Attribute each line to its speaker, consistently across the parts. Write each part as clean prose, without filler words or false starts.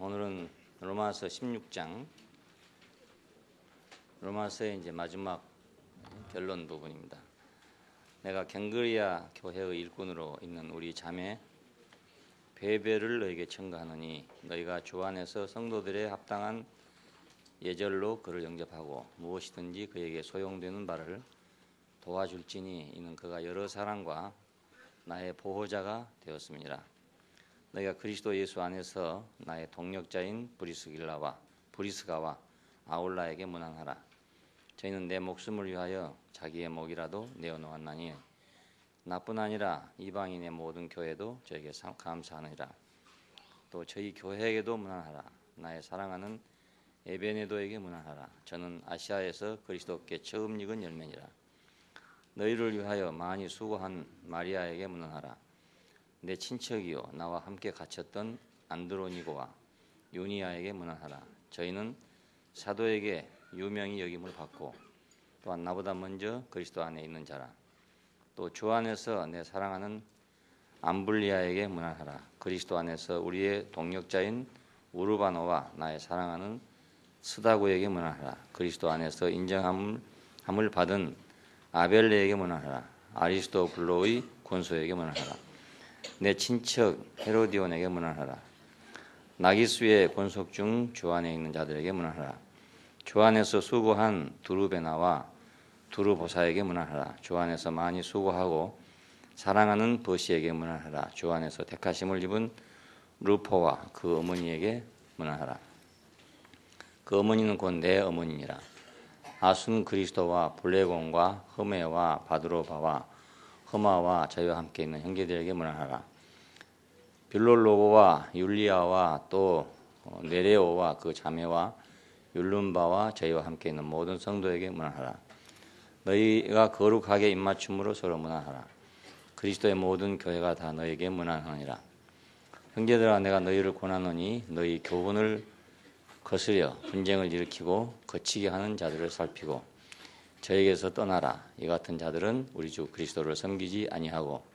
Speaker 1: 오늘은 로마서 16장, 로마서의 이제 마지막 결론 부분입니다. 내가 갱그리아 교회의 일꾼으로 있는 우리 자매 베베를 너에게 청구하노니 너희가 주 안에서 성도들의 합당한 예절로 그를 영접하고 무엇이든지 그에게 소용되는 바를 도와줄지니 이는 그가 여러 사람과 나의 보호자가 되었음이니라. 너희가 그리스도 예수 안에서 나의 동력자인 브리스가와 아울라에게 문안하라. 저희는 내 목숨을 위하여 자기의 목이라도 내어놓았나니 나뿐 아니라 이방인의 모든 교회도 저에게 감사하느니라. 또 저희 교회에게도 문안하라. 나의 사랑하는 에베네도에게 문안하라. 저는 아시아에서 그리스도께 처음 익은 열매니라. 너희를 위하여 많이 수고한 마리아에게 문안하라. 내 친척이요 나와 함께 갇혔던 안드로니고와 유니아에게 문안하라. 저희는 사도에게 유명히 여김을 받고 또한 나보다 먼저 그리스도 안에 있는 자라. 또 주 안에서 내 사랑하는 암블리아에게 문안하라. 그리스도 안에서 우리의 동력자인 우르바노와 나의 사랑하는 스다고에게 문안하라. 그리스도 안에서 인정함을 받은 아벨레에게 문안하라. 아리스토블로의 권소에게 문안하라. 내 친척 헤로디온에게 문안하라. 나기수의 권속 중 주 안에 있는 자들에게 문안하라. 주 안에서 수고한 두루베나와 두루보사에게 문안하라. 주 안에서 많이 수고하고 사랑하는 버시에게 문안하라. 주 안에서 택하심을 입은 루포와 그 어머니에게 문안하라. 그 어머니는 곧 내 어머니니라. 아순 그리스도와 블레곤과 흐메와 바드로바와 흐마와 저희와 함께 있는 형제들에게 문안하라. 빌롤로고와 율리아와 또 네레오와 그 자매와 율룸바와 저희와 함께 있는 모든 성도에게 문안하라. 너희가 거룩하게 입맞춤으로 서로 문안하라. 그리스도의 모든 교회가 다 너희에게 문안하니라. 형제들아 내가 너희를 권하노니 너희 교훈을 거스려 분쟁을 일으키고 거치게 하는 자들을 살피고 저에게서 떠나라. 이 같은 자들은 우리 주 그리스도를 섬기지 아니하고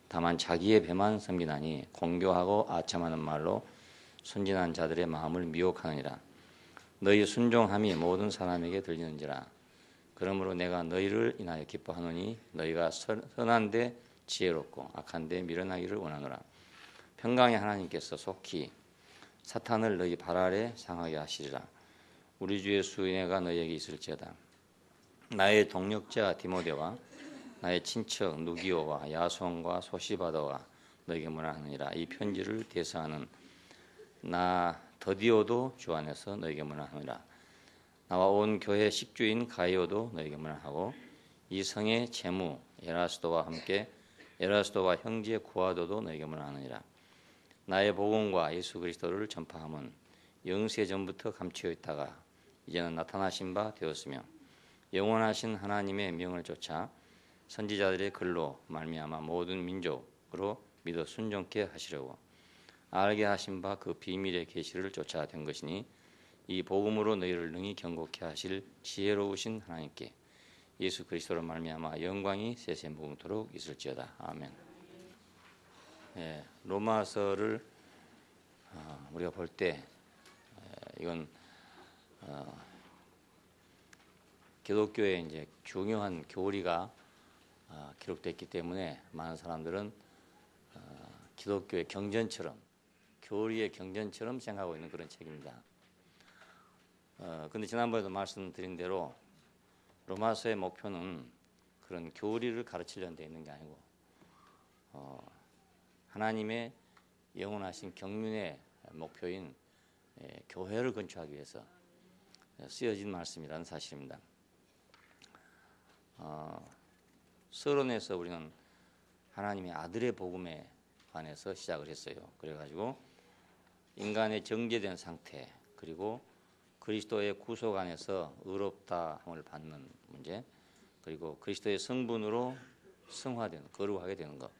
Speaker 1: 다만 자기의 배만 섬기나니 공교하고 아첨하는 말로 순진한 자들의 마음을 미혹하느니라. 너희 순종함이 모든 사람에게 들리는지라. 그러므로 내가 너희를 인하여 기뻐하노니 너희가 선한데 지혜롭고 악한데 미련하기를 원하노라. 평강의 하나님께서 속히 사탄을 너희 발 아래 상하게 하시리라. 우리 주 예수의 은혜가 너희에게 있을지어다. 나의 동력자 디모데와 나의 친척 누기오와 야손과 소시바더와 너에게 문안하느니라. 이 편지를 대사하는 나 더디오도 주 안에서 너에게 문안하느니라. 나와 온 교회 식주인 가이오도 너에게 문안하고 이 성의 제무 에라스도와 형제 구아도도 너에게 문안하느니라. 나의 복음과 예수 그리스도를 전파함은 영세 전부터 감추어 있다가 이제는 나타나신 바 되었으며 영원하신 하나님의 명을 쫓아 선지자들의 글로 말미암아 모든 민족으로 믿어 순종케 하시려고 알게 하신 바 그 비밀의 계시를 쫓아 된 것이니 이 복음으로 너희를 능히 경고케 하실 지혜로우신 하나님께 예수 그리스도로 말미암아 영광이 세세 무궁토록 있을지어다. 아멘. 로마서를 우리가 볼 때 이건 기독교의 이제 중요한 교리가 기록됐기 때문에 많은 사람들은 기독교의 경전처럼 교리의 경전처럼 생각하고 있는 그런 책입니다. 근데 지난번에도 말씀드린 대로 로마서의 목표는 그런 교리를 가르치려는 데 있는 게 아니고 하나님의 영원하신 경륜의 목표인 교회를 건축하기 위해서 쓰여진 말씀이라는 사실입니다. 서론에서 우리는 하나님의 아들의 복음에 관해서 시작을 했어요. 그래가지고 인간의 정죄된 상태 그리고 그리스도의 구속 안에서 의롭다함을 받는 문제 그리고 그리스도의 성분으로 성화되는 거룩하게 되는 것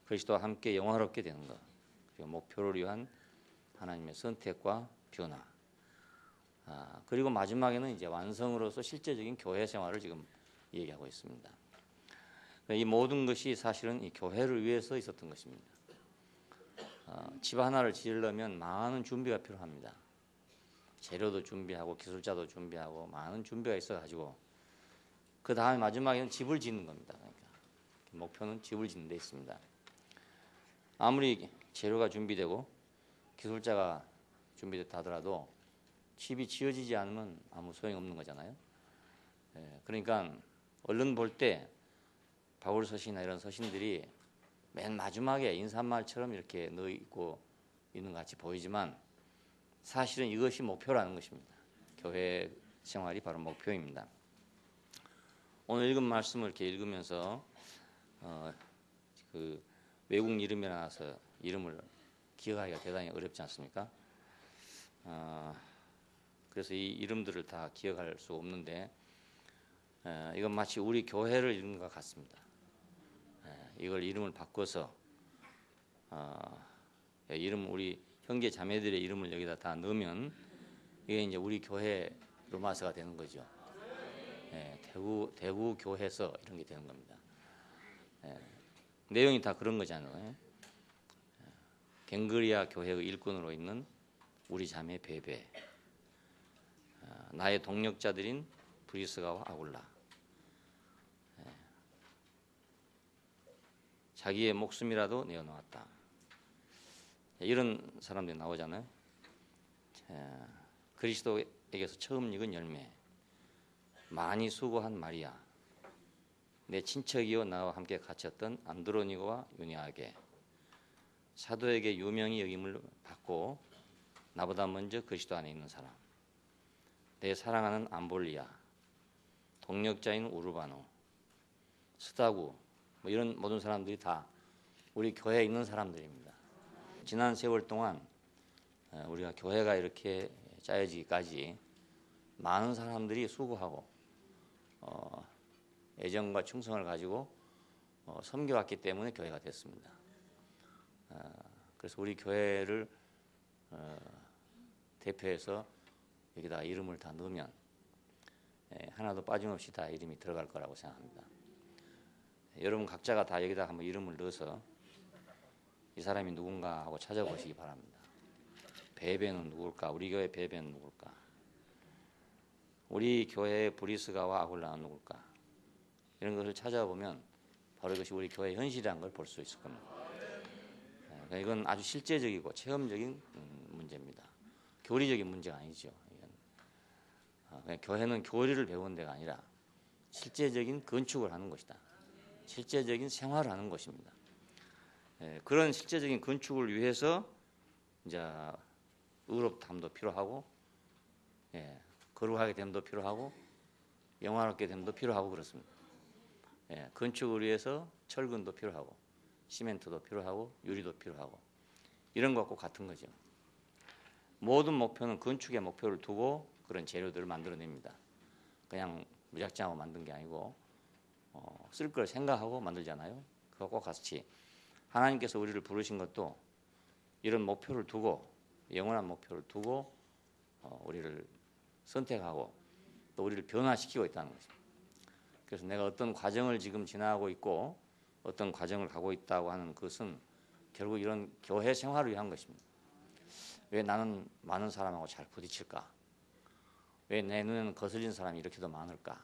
Speaker 1: 그리스도와 함께 영화롭게 되는 것 그리고 목표를 위한 하나님의 선택과 변화 그리고 마지막에는 이제 완성으로서 실제적인 교회 생활을 지금 얘기하고 있습니다. 이 모든 것이 사실은 이 교회를 위해서 있었던 것입니다. 집 하나를 지으려면 많은 준비가 필요합니다. 재료도 준비하고 기술자도 준비하고 많은 준비가 있어가지고 그 다음에 마지막에는 집을 짓는 겁니다. 그러니까 목표는 집을 짓는 데 있습니다. 아무리 재료가 준비되고 기술자가 준비됐다 하더라도 집이 지어지지 않으면 아무 소용이 없는 거잖아요. 그러니까 얼른 볼 때 바울 서신이나 이런 서신들이 맨 마지막에 인사말처럼 이렇게 넣어 있고 있는 것 같이 보이지만 사실은 이것이 목표라는 것입니다. 교회 생활이 바로 목표입니다. 오늘 읽은 말씀을 이렇게 읽으면서 그 외국 이름이 나와서 이름을 기억하기가 대단히 어렵지 않습니까? 그래서 이 이름들을 다 기억할 수 없는데 이건 마치 우리 교회를 읽는 것 같습니다. 이걸 이름을 바꿔서 이름 우리 형제 자매들의 이름을 여기다 다 넣으면 이게 이제 우리 교회 로마서가 되는 거죠. 대구 교회서 이런 게 되는 겁니다. 내용이 다 그런 거잖아요. 갱그리아 교회의 일꾼으로 있는 우리 자매 베베, 나의 동력자들인 브리스가와 아굴라, 자기의 목숨이라도 내어놓았다. 이런 사람들이 나오잖아요. 그리스도에게서 처음 익은 열매, 많이 수고한 마리아, 내 친척이요 나와 함께 갇혔던 안드로니고와 유니아게, 사도에게 유명히 여김을 받고 나보다 먼저 그리스도 안에 있는 사람, 내 사랑하는 암볼리아, 동력자인 우르바노, 스다구, 뭐 이런 모든 사람들이 다 우리 교회에 있는 사람들입니다. 지난 세월 동안 우리가 교회가 이렇게 짜여지기까지 많은 사람들이 수고하고 애정과 충성을 가지고 섬겨왔기 때문에 교회가 됐습니다. 그래서 우리 교회를 대표해서 여기다 이름을 다 넣으면 하나도 빠짐없이 다 이름이 들어갈 거라고 생각합니다. 여러분 각자가 다 여기다 한번 이름을 넣어서 이 사람이 누군가 하고 찾아보시기 바랍니다. 베베는 누굴까? 우리 교회 베베는 누굴까? 우리 교회의 브리스가와 아굴라는 누굴까? 이런 것을 찾아보면 바로 이것이 우리 교회의 현실이라는 걸 볼 수 있을 겁니다. 이건 아주 실제적이고 체험적인 문제입니다. 교리적인 문제가 아니죠. 교회는 교리를 배우는 데가 아니라 실제적인 건축을 하는 것이다. 실제적인 생활을 하는 것입니다. 그런 실제적인 건축을 위해서 이제 의롭다함도 필요하고, 거룩하게 됨도 필요하고, 영화롭게 됨도 필요하고 그렇습니다. 건축을 위해서 철근도 필요하고, 시멘트도 필요하고, 유리도 필요하고, 이런 것과 같은 거죠. 모든 목표는 건축의 목표를 두고 그런 재료들을 만들어냅니다. 그냥 무작정하고 만든 게 아니고 쓸 걸 생각하고 만들잖아요. 그것과 같이 하나님께서 우리를 부르신 것도 이런 목표를 두고, 영원한 목표를 두고 우리를 선택하고 또 우리를 변화시키고 있다는 것입니다. 그래서 내가 어떤 과정을 지금 지나가고 있고 어떤 과정을 가고 있다고 하는 것은 결국 이런 교회 생활을 위한 것입니다. 왜 나는 많은 사람하고 잘 부딪힐까? 왜 내 눈에는 거슬린 사람이 이렇게도 많을까?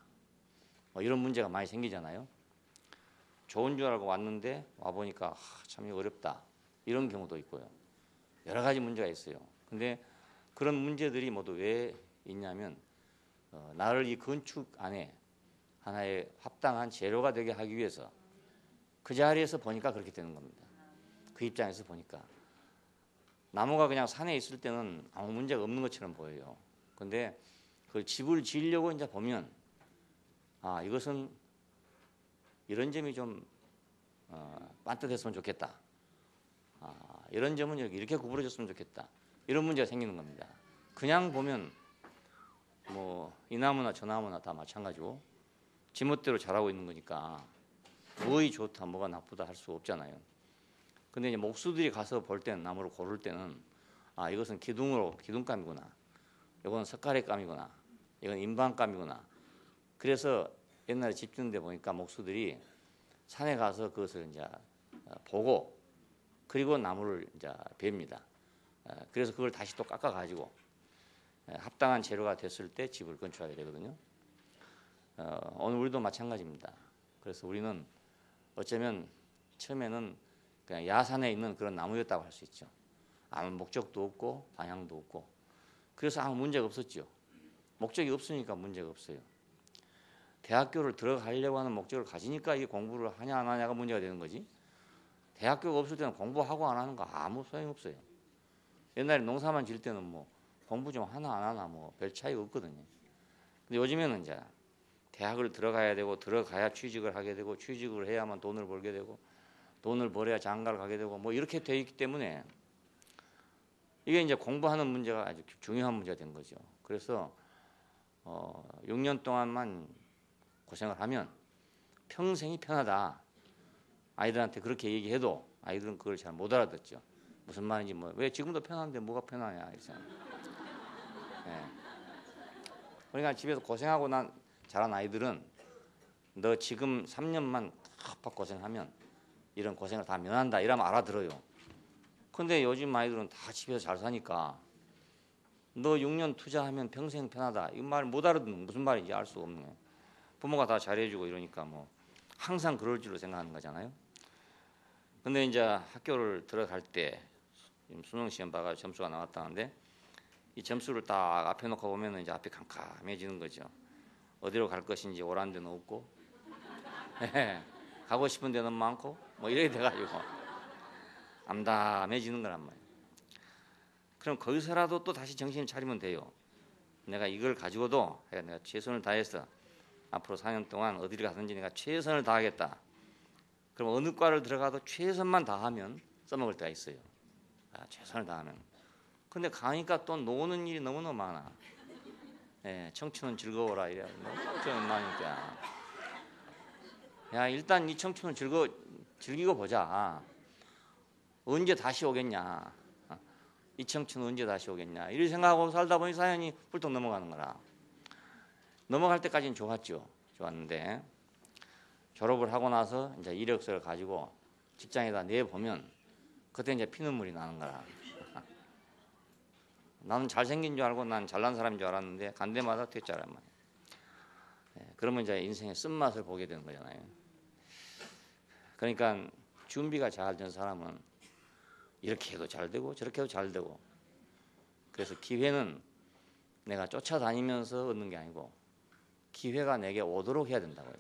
Speaker 1: 이런 문제가 많이 생기잖아요. 좋은 줄 알고 왔는데 와보니까 참 어렵다, 이런 경우도 있고요. 여러 가지 문제가 있어요. 근데 그런 문제들이 모두 왜 있냐면 나를 이 건축 안에 하나의 합당한 재료가 되게 하기 위해서 그 자리에서 보니까 그렇게 되는 겁니다. 그 입장에서 보니까 나무가 그냥 산에 있을 때는 아무 문제가 없는 것처럼 보여요. 근데 그 집을 지으려고 이제 보면 이것은 이런 점이 좀 반듯했으면 좋겠다. 이런 점은 이렇게 구부러졌으면 좋겠다. 이런 문제가 생기는 겁니다. 그냥 보면 뭐 이 나무나 저 나무나 다 마찬가지고 지멋대로 자라고 있는 거니까 뭐가 좋다 뭐가 나쁘다 할 수 없잖아요. 근데 이제 목수들이 가서 볼 때는, 나무를 고를 때는 이것은 기둥감이구나, 이건 석가래감이구나, 이건 인방감이구나. 그래서 옛날에 집 짓는 데 보니까 목수들이 산에 가서 그것을 이제 보고 그리고 나무를 이제 벨니다. 그래서 그걸 다시 또 깎아가지고 합당한 재료가 됐을 때 집을 건축하게 되거든요. 오늘 우리도 마찬가지입니다. 그래서 우리는 어쩌면 처음에는 그냥 야산에 있는 그런 나무였다고 할 수 있죠. 아무 목적도 없고 방향도 없고 그래서 아무 문제가 없었죠. 목적이 없으니까 문제가 없어요. 대학교를 들어가려고 하는 목적을 가지니까 이게 공부를 하냐 안 하냐가 문제가 되는 거지. 대학교가 없을 때는 공부하고 안 하는 거 아무 소용없어요. 옛날에 농사만 지을 때는 뭐 공부 좀 하나 안 하나 뭐 별 차이가 없거든요. 근데 요즘에는 이제 대학을 들어가야 되고 들어가야 취직을 하게 되고 취직을 해야만 돈을 벌게 되고 돈을 벌어야 장가를 가게 되고 뭐 이렇게 돼 있기 때문에 이게 이제 공부하는 문제가 아주 중요한 문제가 된 거죠. 그래서 6년 동안만 고생을 하면 평생이 편하다. 아이들한테 그렇게 얘기해도 아이들은 그걸 잘 못 알아듣죠. 무슨 말인지 뭐 왜 지금도 편한데 뭐가 편하냐 이렇게. 네. 그러니까 집에서 고생하고 자란 아이들은 너 지금 3년만 팍팍 고생하면 이런 고생을 다 면한다 이러면 알아들어요. 근데 요즘 아이들은 다 집에서 잘 사니까 너 6년 투자하면 평생 편하다 이 말 못 알아듣는 무슨 말인지 알 수가 없는 거예요. 부모가 다 잘해주고 이러니까 뭐 항상 그럴 줄로 생각하는 거잖아요. 근데 이제 학교를 들어갈 때 수능 시험 봐가 점수가 나왔다는데 이 점수를 딱 앞에 놓고 보면 이제 앞이 캄캄해지는 거죠. 어디로 갈 것인지 오란 데는 없고 가고 싶은 데는 많고 뭐 이렇게 돼가지고 암담해지는 거란 말이에요. 그럼 거기서라도 또 다시 정신을 차리면 돼요. 내가 이걸 가지고도 내가 최선을 다해서 앞으로 4년 동안 어디를 가든지 내가 최선을 다하겠다. 그럼 어느 과를 들어가도 최선만 다하면 써먹을 때가 있어요. 최선을 다하면. 근데 가니까 또 노는 일이 너무너무 많아. 청춘은 즐거워라 이래 너무 많으니까. 야 일단 네 청춘을 즐기고 보자. 언제 다시 오겠냐. 이 청춘은 언제 다시 오겠냐. 이렇게 생각하고 살다 보니 사연이 훌쩍 넘어가는 거라. 넘어갈 때까지는 좋았는데 졸업을 하고 나서 이제 이력서를 가지고 직장에다 내보면 그때 이제 피눈물이 나는 거라. 나는 잘생긴 줄 알고 난 잘난 사람인 줄 알았는데 간 데마다 퇴짜란 말이에요. 그러면 이제 인생의 쓴맛을 보게 되는 거잖아요. 그러니까 준비가 잘 된 사람은 이렇게 해도 잘 되고 저렇게 해도 잘 되고 그래서 기회는 내가 쫓아다니면서 얻는 게 아니고 기회가 내게 오도록 해야 된다고요.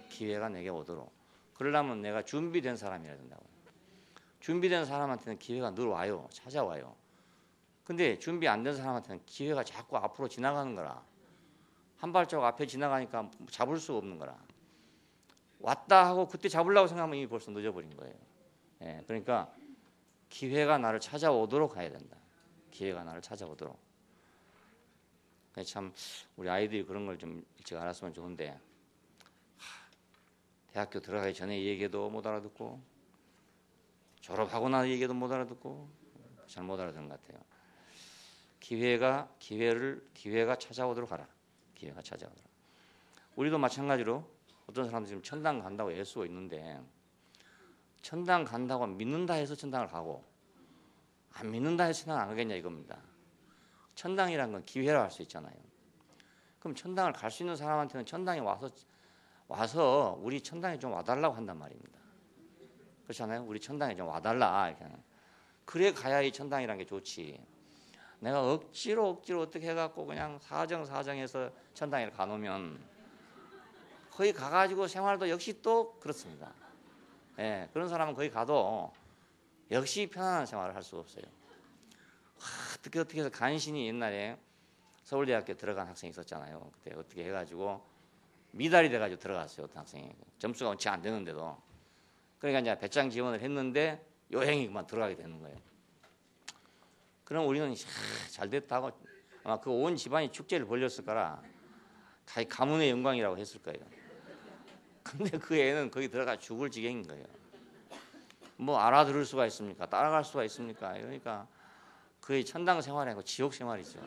Speaker 1: 기회가 내게 오도록. 그러려면 내가 준비된 사람이어야 된다고요. 준비된 사람한테는 기회가 늘 와요. 찾아와요. 근데 준비 안 된 사람한테는 기회가 자꾸 앞으로 지나가는 거라. 한 발자국 앞에 지나가니까 잡을 수가 없는 거라. 왔다 하고 그때 잡으려고 생각하면 이미 벌써 늦어버린 거예요. 그러니까 기회가 나를 찾아오도록 가야 된다. 기회가 나를 찾아오도록. 참 우리 아이들이 그런 걸 좀 일찍 알았으면 좋은데 대학교 들어가기 전에 얘기해도 못 알아듣고 졸업하고 나서 얘기해도 못 알아듣고 잘 못 알아듣는 것 같아요. 기회가 찾아오도록 하라. 기회가 찾아오도록. 우리도 마찬가지로 어떤 사람들이 지금 천당 간다고 애쓰고 있는데 천당 간다고 믿는다 해서 천당을 가고 안 믿는다 해서 천당 안 가겠냐 이겁니다. 천당이란 건 기회라 할 수 있잖아요. 그럼 천당을 갈 수 있는 사람한테는 천당에 와서 우리 천당에 좀 와달라고 한단 말입니다. 그렇잖아요. 우리 천당에 좀 와달라 이렇게 하는. 그래 가야 이 천당이란 게 좋지. 내가 억지로 어떻게 해갖고 그냥 사정해서 천당에 가놓으면 거기 가가지고 생활도 역시 또 그렇습니다. 그런 사람은 거기 가도 역시 편안한 생활을 할 수가 없어요. 어떻게 해서 간신히 옛날에 서울대학교 들어간 학생이 있었잖아요. 그때 어떻게 해가지고 미달이 돼가지고 들어갔어요. 어떤 학생이 점수가 원치 안 되는데도. 그러니까 이제 배짱 지원을 했는데 요행이 그만 들어가게 되는 거예요. 그럼 우리는 잘 됐다고 아마 그 온 집안이 축제를 벌렸을 거라 다 가문의 영광이라고 했을 거예요. 근데 그 애는 거기 들어가 죽을 지경인 거예요. 뭐 알아들을 수가 있습니까? 따라갈 수가 있습니까? 그러니까 거의 천당 생활이 아니고 지옥 생활이죠.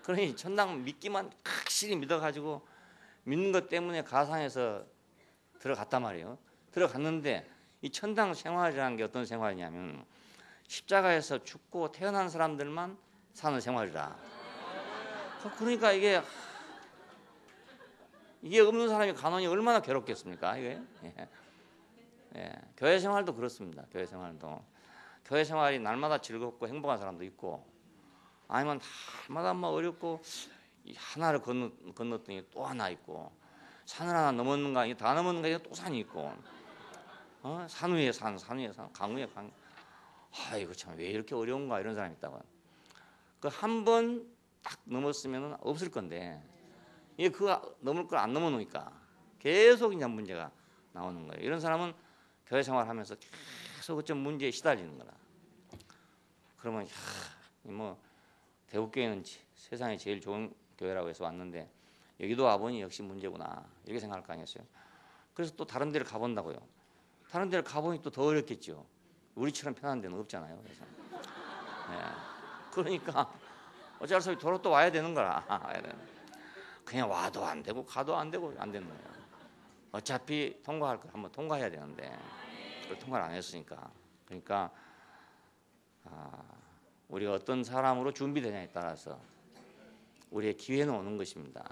Speaker 1: 그러니 천당 믿기만 확실히 믿어가지고 믿는 것 때문에 가상에서 들어갔단 말이에요. 들어갔는데 이 천당 생활이라는 게 어떤 생활이냐면 십자가에서 죽고 태어난 사람들만 사는 생활이다. 그러니까 이게 없는 사람이 간원이 얼마나 괴롭겠습니까? 이게 교회 생활도 그렇습니다. 교회 생활이 날마다 즐겁고 행복한 사람도 있고, 아니면 날마다 뭐 어렵고 하나를 건넜더니 또 하나 있고, 산을 하나 넘었는가 다 넘었는가 또 산이 있고, 산 위에 산, 강 위에 강. 아이고 참 왜 이렇게 어려운가 이런 사람이 있다고. 그 한 번 딱 넘었으면 없을 건데 이게 그거 넘을 걸 안 넘어놓으니까 계속 이제 문제가 나오는 거예요. 이런 사람은 교회 생활하면서 계속 어떤 문제에 시달리는 거라. 그러면 뭐 대구교회는 세상에 제일 좋은 교회라고 해서 왔는데 여기도 와보니 역시 문제구나 이렇게 생각할 거 아니겠어요. 그래서 또 다른 데를 가본다고요. 다른 데를 가보니 또 더 어렵겠죠. 우리처럼 편한 데는 없잖아요. 그래서 그러니까 어쩔 수 없이 도로 또 와야 되는 거라. 그냥 와도 안 되고 가도 안 되고 안 되는 거예요. 어차피 통과할 걸 한번 통과해야 되는데 그걸 통과를 안 했으니까. 그러니까 우리가 어떤 사람으로 준비되냐에 따라서 우리의 기회는 오는 것입니다.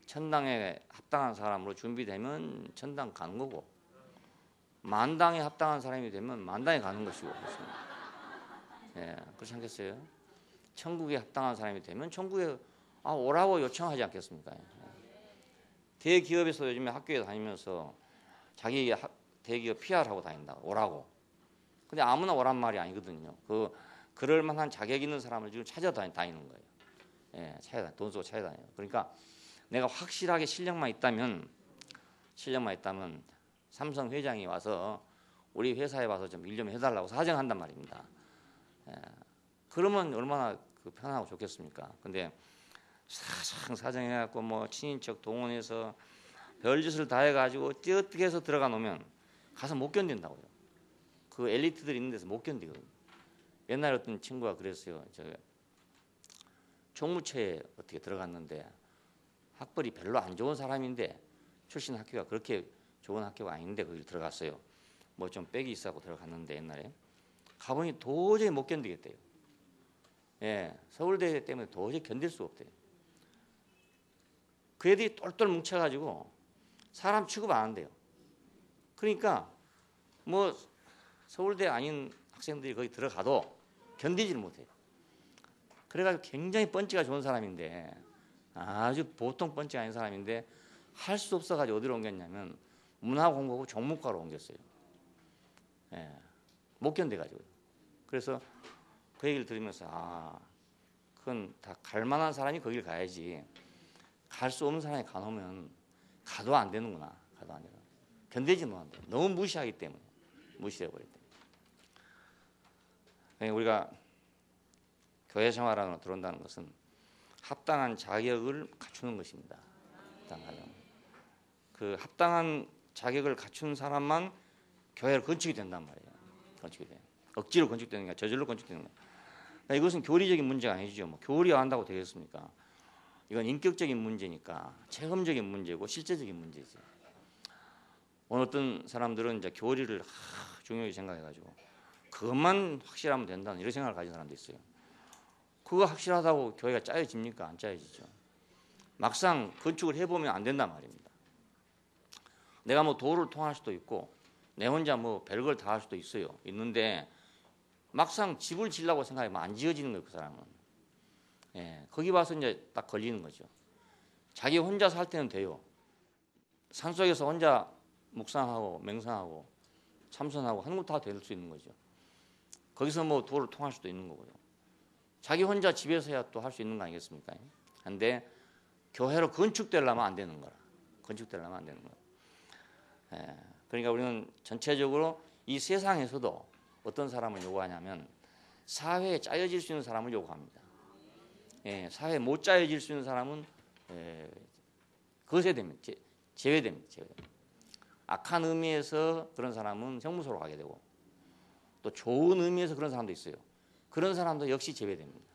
Speaker 1: 천당에 합당한 사람으로 준비되면 천당 가는 거고, 만당에 합당한 사람이 되면 만당에 가는 것이고 그렇습니다. 그렇지 않겠어요? 천국에 합당한 사람이 되면 천국에 오라고 요청하지 않겠습니까? 대기업에서 요즘에 학교에 다니면서 자기 대기업 PR하고 다닌다고 오라고. 근데 아무나 오란 말이 아니거든요. 그럴 만한 자격 있는 사람을 지금 찾아다니는 거예요. 돈 쓰고 찾아다녀요. 그러니까 내가 확실하게 실력만 있다면 삼성 회장이 와서 우리 회사에 와서 좀 일 좀 해달라고 사정한단 말입니다. 그러면 얼마나 편하고 좋겠습니까? 근데 사정해갖고 뭐 친인척 동원해서 별짓을 다 해가지고 어떻게 해서 들어가 놓으면 가서 못 견딘다고요. 그 엘리트들이 있는 데서 못 견디거든요. 옛날에 어떤 친구가 그랬어요. 총무처에 어떻게 들어갔는데 학벌이 별로 안 좋은 사람인데 출신 학교가 그렇게 좋은 학교가 아닌데 거기 들어갔어요. 뭐 좀 빽이 있어서 들어갔는데 옛날에 가보니 도저히 못 견디겠대요. 서울대 때문에 도저히 견딜 수 없대요. 그 애들이 똘똘 뭉쳐가지고 사람 취급 안 한대요. 그러니까 뭐 서울대 아닌 학생들이 거기 들어가도 견디지를 못해요. 그래가지고 굉장히 펀치가 좋은 사람인데, 아주 보통 펀치가 아닌 사람인데 할 수 없어가지고 어디로 옮겼냐면 문화공고고 종문과로 옮겼어요. 못 견뎌가지고. 그래서 그 얘기를 들으면서 그건 다 갈 만한 사람이 거길 가야지 갈 수 없는 사람이 가놓으면 가도 안 되는구나. 가도 안 되는. 견디지 못한다. 너무 무시하기 때문에. 무시해버리기 때문에. 우리가 교회 생활 안으로 들어온다는 것은 합당한 자격을 갖추는 것입니다. 그 합당한 자격을 갖춘 사람만 교회를 건축이 된단 말이에요. 건축이 돼요. 억지로 건축되는 게 저절로 건축되는 거예요. 그러니까 이것은 교리적인 문제가 아니죠. 뭐 교리 안 한다고 되겠습니까? 이건 인격적인 문제니까 체험적인 문제고 실제적인 문제지. 어떤 사람들은 이제 교리를 중요하게 생각해가지고 그것만 확실하면 된다는 이런 생각을 가진 사람도 있어요. 그거 확실하다고 교회가 짜여집니까? 안 짜여지죠. 막상 건축을 해보면 안 된단 말입니다. 내가 뭐 도를 통할 수도 있고 내 혼자 뭐 별걸 다 할 수도 있는데 막상 집을 지으려고 생각하면 안 지어지는 거예요. 그 사람은. 거기 와서 이제 딱 걸리는 거죠. 자기 혼자 살 때는 돼요. 산속에서 혼자 묵상하고 맹상하고 참선하고 하는 것도 다 될 수 있는 거죠. 거기서 뭐 도를 통할 수도 있는 거고요. 자기 혼자 집에서야 또 할 수 있는 거 아니겠습니까? 근데 교회로 건축되려면 안 되는 거라. 건축되려면 안 되는 거야. 그러니까 우리는 전체적으로 이 세상에서도 어떤 사람을 요구하냐면 사회에 짜여질 수 있는 사람을 요구합니다. 사회에 못 짜여질 수 있는 사람은 거세됩니다. 제외됩니다. 악한 의미에서 그런 사람은 형무소로 가게 되고 또 좋은 의미에서 그런 사람도 있어요. 그런 사람도 역시 제외됩니다.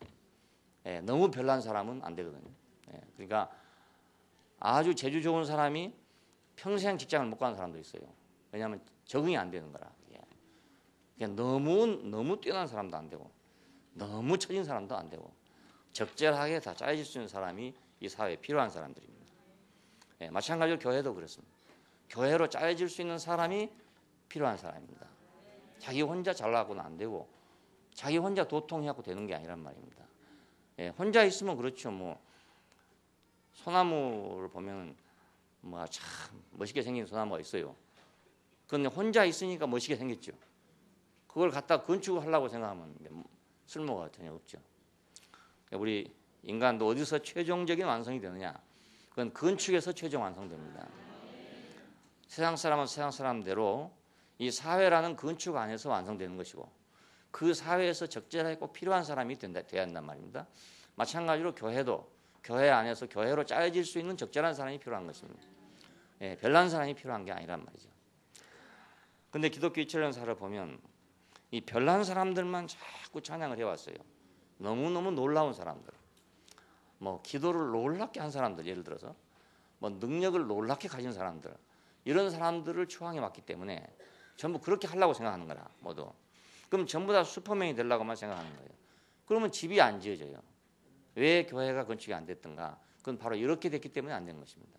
Speaker 1: 너무 별난 사람은 안 되거든요. 그러니까 아주 재주 좋은 사람이 평생 직장을 못 가는 사람도 있어요. 왜냐하면 적응이 안 되는 거라. 그러니까 너무 뛰어난 사람도 안 되고 너무 처진 사람도 안 되고 적절하게 다 짜여질 수 있는 사람이 이 사회에 필요한 사람들입니다. 마찬가지로 교회도 그렇습니다. 교회로 짜여질 수 있는 사람이 필요한 사람입니다. 자기 혼자 잘나고는 안 되고 자기 혼자 도통해갖고 되는 게 아니란 말입니다. 혼자 있으면 그렇죠. 뭐 소나무를 보면 뭐 참 멋있게 생긴 소나무가 있어요. 그런데 혼자 있으니까 멋있게 생겼죠. 그걸 갖다 건축을 하려고 생각하면 쓸모가 전혀 없죠. 우리 인간도 어디서 최종적인 완성이 되느냐? 그건 건축에서 최종 완성됩니다. 세상 사람은 세상 사람대로 이 사회라는 건축 안에서 완성되는 것이고 그 사회에서 적절하게 꼭 필요한 사람이 돼야 한단 말입니다. 마찬가지로 교회도 교회 안에서 교회로 짜여질 수 있는 적절한 사람이 필요한 것입니다. 별난 사람이 필요한 게 아니란 말이죠. 근데 기독교 2000년사를 보면 이 별난 사람들만 자꾸 찬양을 해왔어요. 너무너무 놀라운 사람들, 뭐 기도를 놀랍게 한 사람들, 예를 들어서 뭐 능력을 놀랍게 가진 사람들, 이런 사람들을 추앙해 왔기 때문에 전부 그렇게 하려고 생각하는 거라 모두. 그럼 전부 다 슈퍼맨이 되려고만 생각하는 거예요. 그러면 집이 안 지어져요. 왜 교회가 건축이 안 됐던가? 그건 바로 이렇게 됐기 때문에 안 된 것입니다.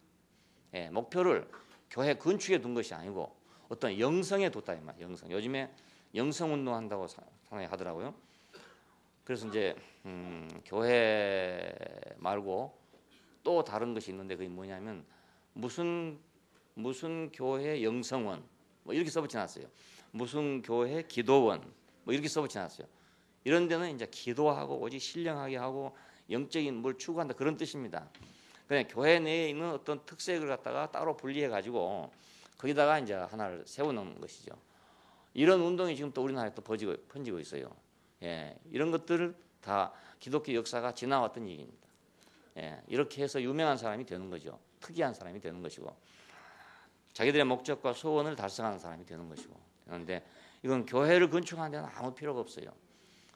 Speaker 1: 목표를 교회 건축에 둔 것이 아니고 어떤 영성에 뒀다 이 말이에요. 영성. 요즘에 영성 운동 한다고 상당히 하더라고요. 그래서 이제 교회 말고 또 다른 것이 있는데 그게 뭐냐면 무슨 교회 영성원 뭐 이렇게 써붙여놨어요. 무슨 교회 기도원 뭐 이렇게 써붙여놨어요. 이런 데는 이제 기도하고 오직 신령하게 하고 영적인 뭘 추구한다 그런 뜻입니다. 그냥 교회 내에 있는 어떤 특색을 갖다가 따로 분리해 가지고 거기다가 이제 하나를 세우는 것이죠. 이런 운동이 지금 또 우리나라에 또 번지고 있어요. 이런 것들을 다 기독교 역사가 지나왔던 얘기입니다. 이렇게 해서 유명한 사람이 되는 거죠. 특이한 사람이 되는 것이고 자기들의 목적과 소원을 달성하는 사람이 되는 것이고. 그런데 이건 교회를 건축하는 데는 아무 필요가 없어요.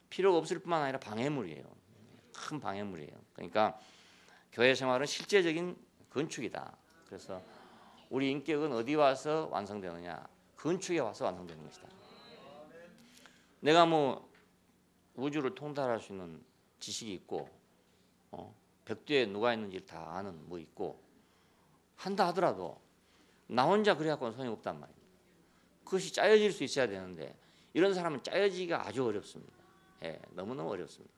Speaker 1: 필요가 없을 뿐만 아니라 방해물이에요. 큰 방해물이에요. 그러니까 교회 생활은 실제적인 건축이다. 그래서 우리 인격은 어디 와서 완성되느냐? 건축에 와서 완성되는 것이다. 내가 뭐 우주를 통달할 수 있는 지식이 있고 벽뒤에 누가 있는지 다 아는 뭐 있고 한다 하더라도 나 혼자 그래갖고는 소용이 없단 말입니다. 그것이 짜여질 수 있어야 되는데 이런 사람은 짜여지기가 아주 어렵습니다. 너무너무 어렵습니다.